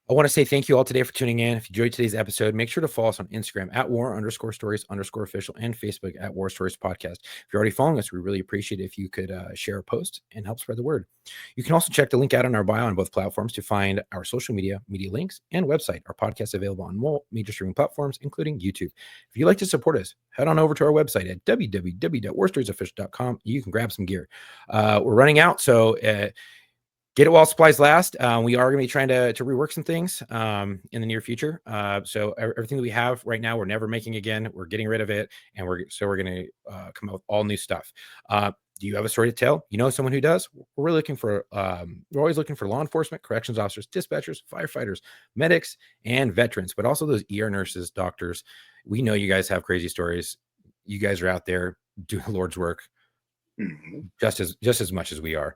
I want to say thank you all today for tuning in. If you enjoyed today's episode, make sure to follow us on Instagram at war_stories_official and Facebook at War Stories Podcast. If you're already following us, we really appreciate it if you could share a post and help spread the word. You can also check the link out on our bio on both platforms to find our social media links, and website. Our podcast is available on more major streaming platforms, including YouTube. If you'd like to support us, head on over to our website at www.warstoriesofficial.com. You can grab some gear. We're running out, so get get it while supplies last. We are going to be trying to rework some things in the near future. So everything that we have right now, we're never making again. We're getting rid of it, and we're going to come out with all new stuff. Do you have a story to tell? You know someone who does? We're really looking for. We're always looking for law enforcement, corrections officers, dispatchers, firefighters, medics, and veterans, but also those ER nurses, doctors. We know you guys have crazy stories. You guys are out there doing the Lord's work just as much as we are.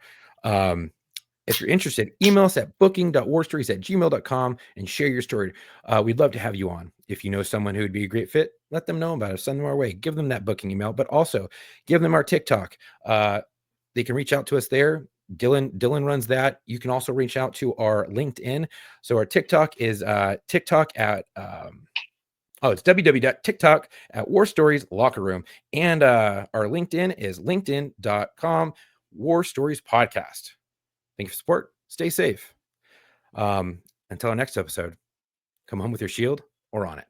If you're interested, email us at booking.warstories@gmail.com and share your story. We'd love to have you on. If you know someone who would be a great fit, let them know about it. Send them our way. Give them that booking email, but also give them our TikTok. They can reach out to us there. Dylan runs that. You can also reach out to our LinkedIn. So our TikTok is TikTok at it's www.tiktok at War Stories Locker Room. And our LinkedIn is linkedin.com War Stories Podcast. Thank you for support. Stay safe. Until our next episode, come home with your shield or on it.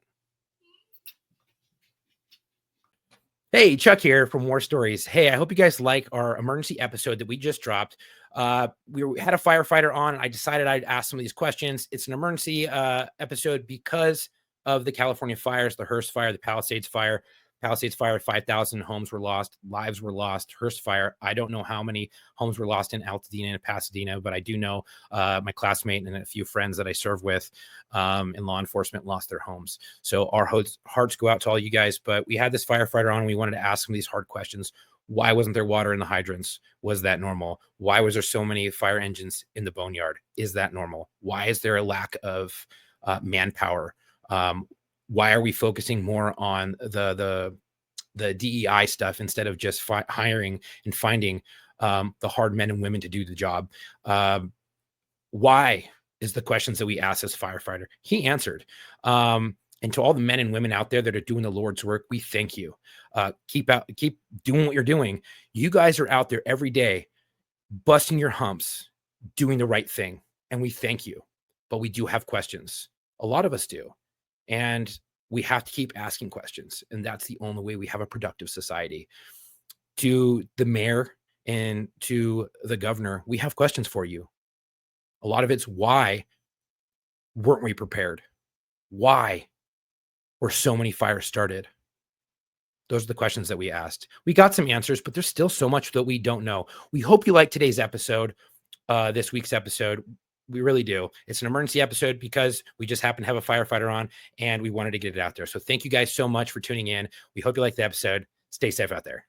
Hey, Chuck here from War Stories. Hey, I hope you guys like our emergency episode that we just dropped. We had a firefighter on, and I decided I'd ask some of these questions. It's an emergency episode because of the California fires, the Hearst fire, the Palisades fire. Palisades fire, 5,000 homes were lost, lives were lost. Hearst fire, I don't know how many homes were lost in Altadena and Pasadena, but I do know my classmate and a few friends that I serve with in law enforcement lost their homes. So our hearts go out to all you guys, but we had this firefighter on. We wanted to ask him these hard questions. Why wasn't there water in the hydrants? Was that normal? Why was there so many fire engines in the boneyard? Is that normal? Why is there a lack of manpower? Why are we focusing more on the DEI stuff instead of just hiring and finding the hard men and women to do the job? Why is the questions that we asked as firefighter? He answered. And to all the men and women out there that are doing the Lord's work, we thank you. Keep doing what you're doing. You guys are out there every day, busting your humps, doing the right thing. And we thank you. But we do have questions. A lot of us do. And we have to keep asking questions. And that's the only way we have a productive society. To the mayor and to the governor, we have questions for you. A lot of it's why weren't we prepared? Why were so many fires started? Those are the questions that we asked. We got some answers, but there's still so much that we don't know. We hope you like today's episode, this week's episode. We really do. It's an emergency episode because we just happen to have a firefighter on and we wanted to get it out there. So thank you guys so much for tuning in. We hope you like the episode. Stay safe out there.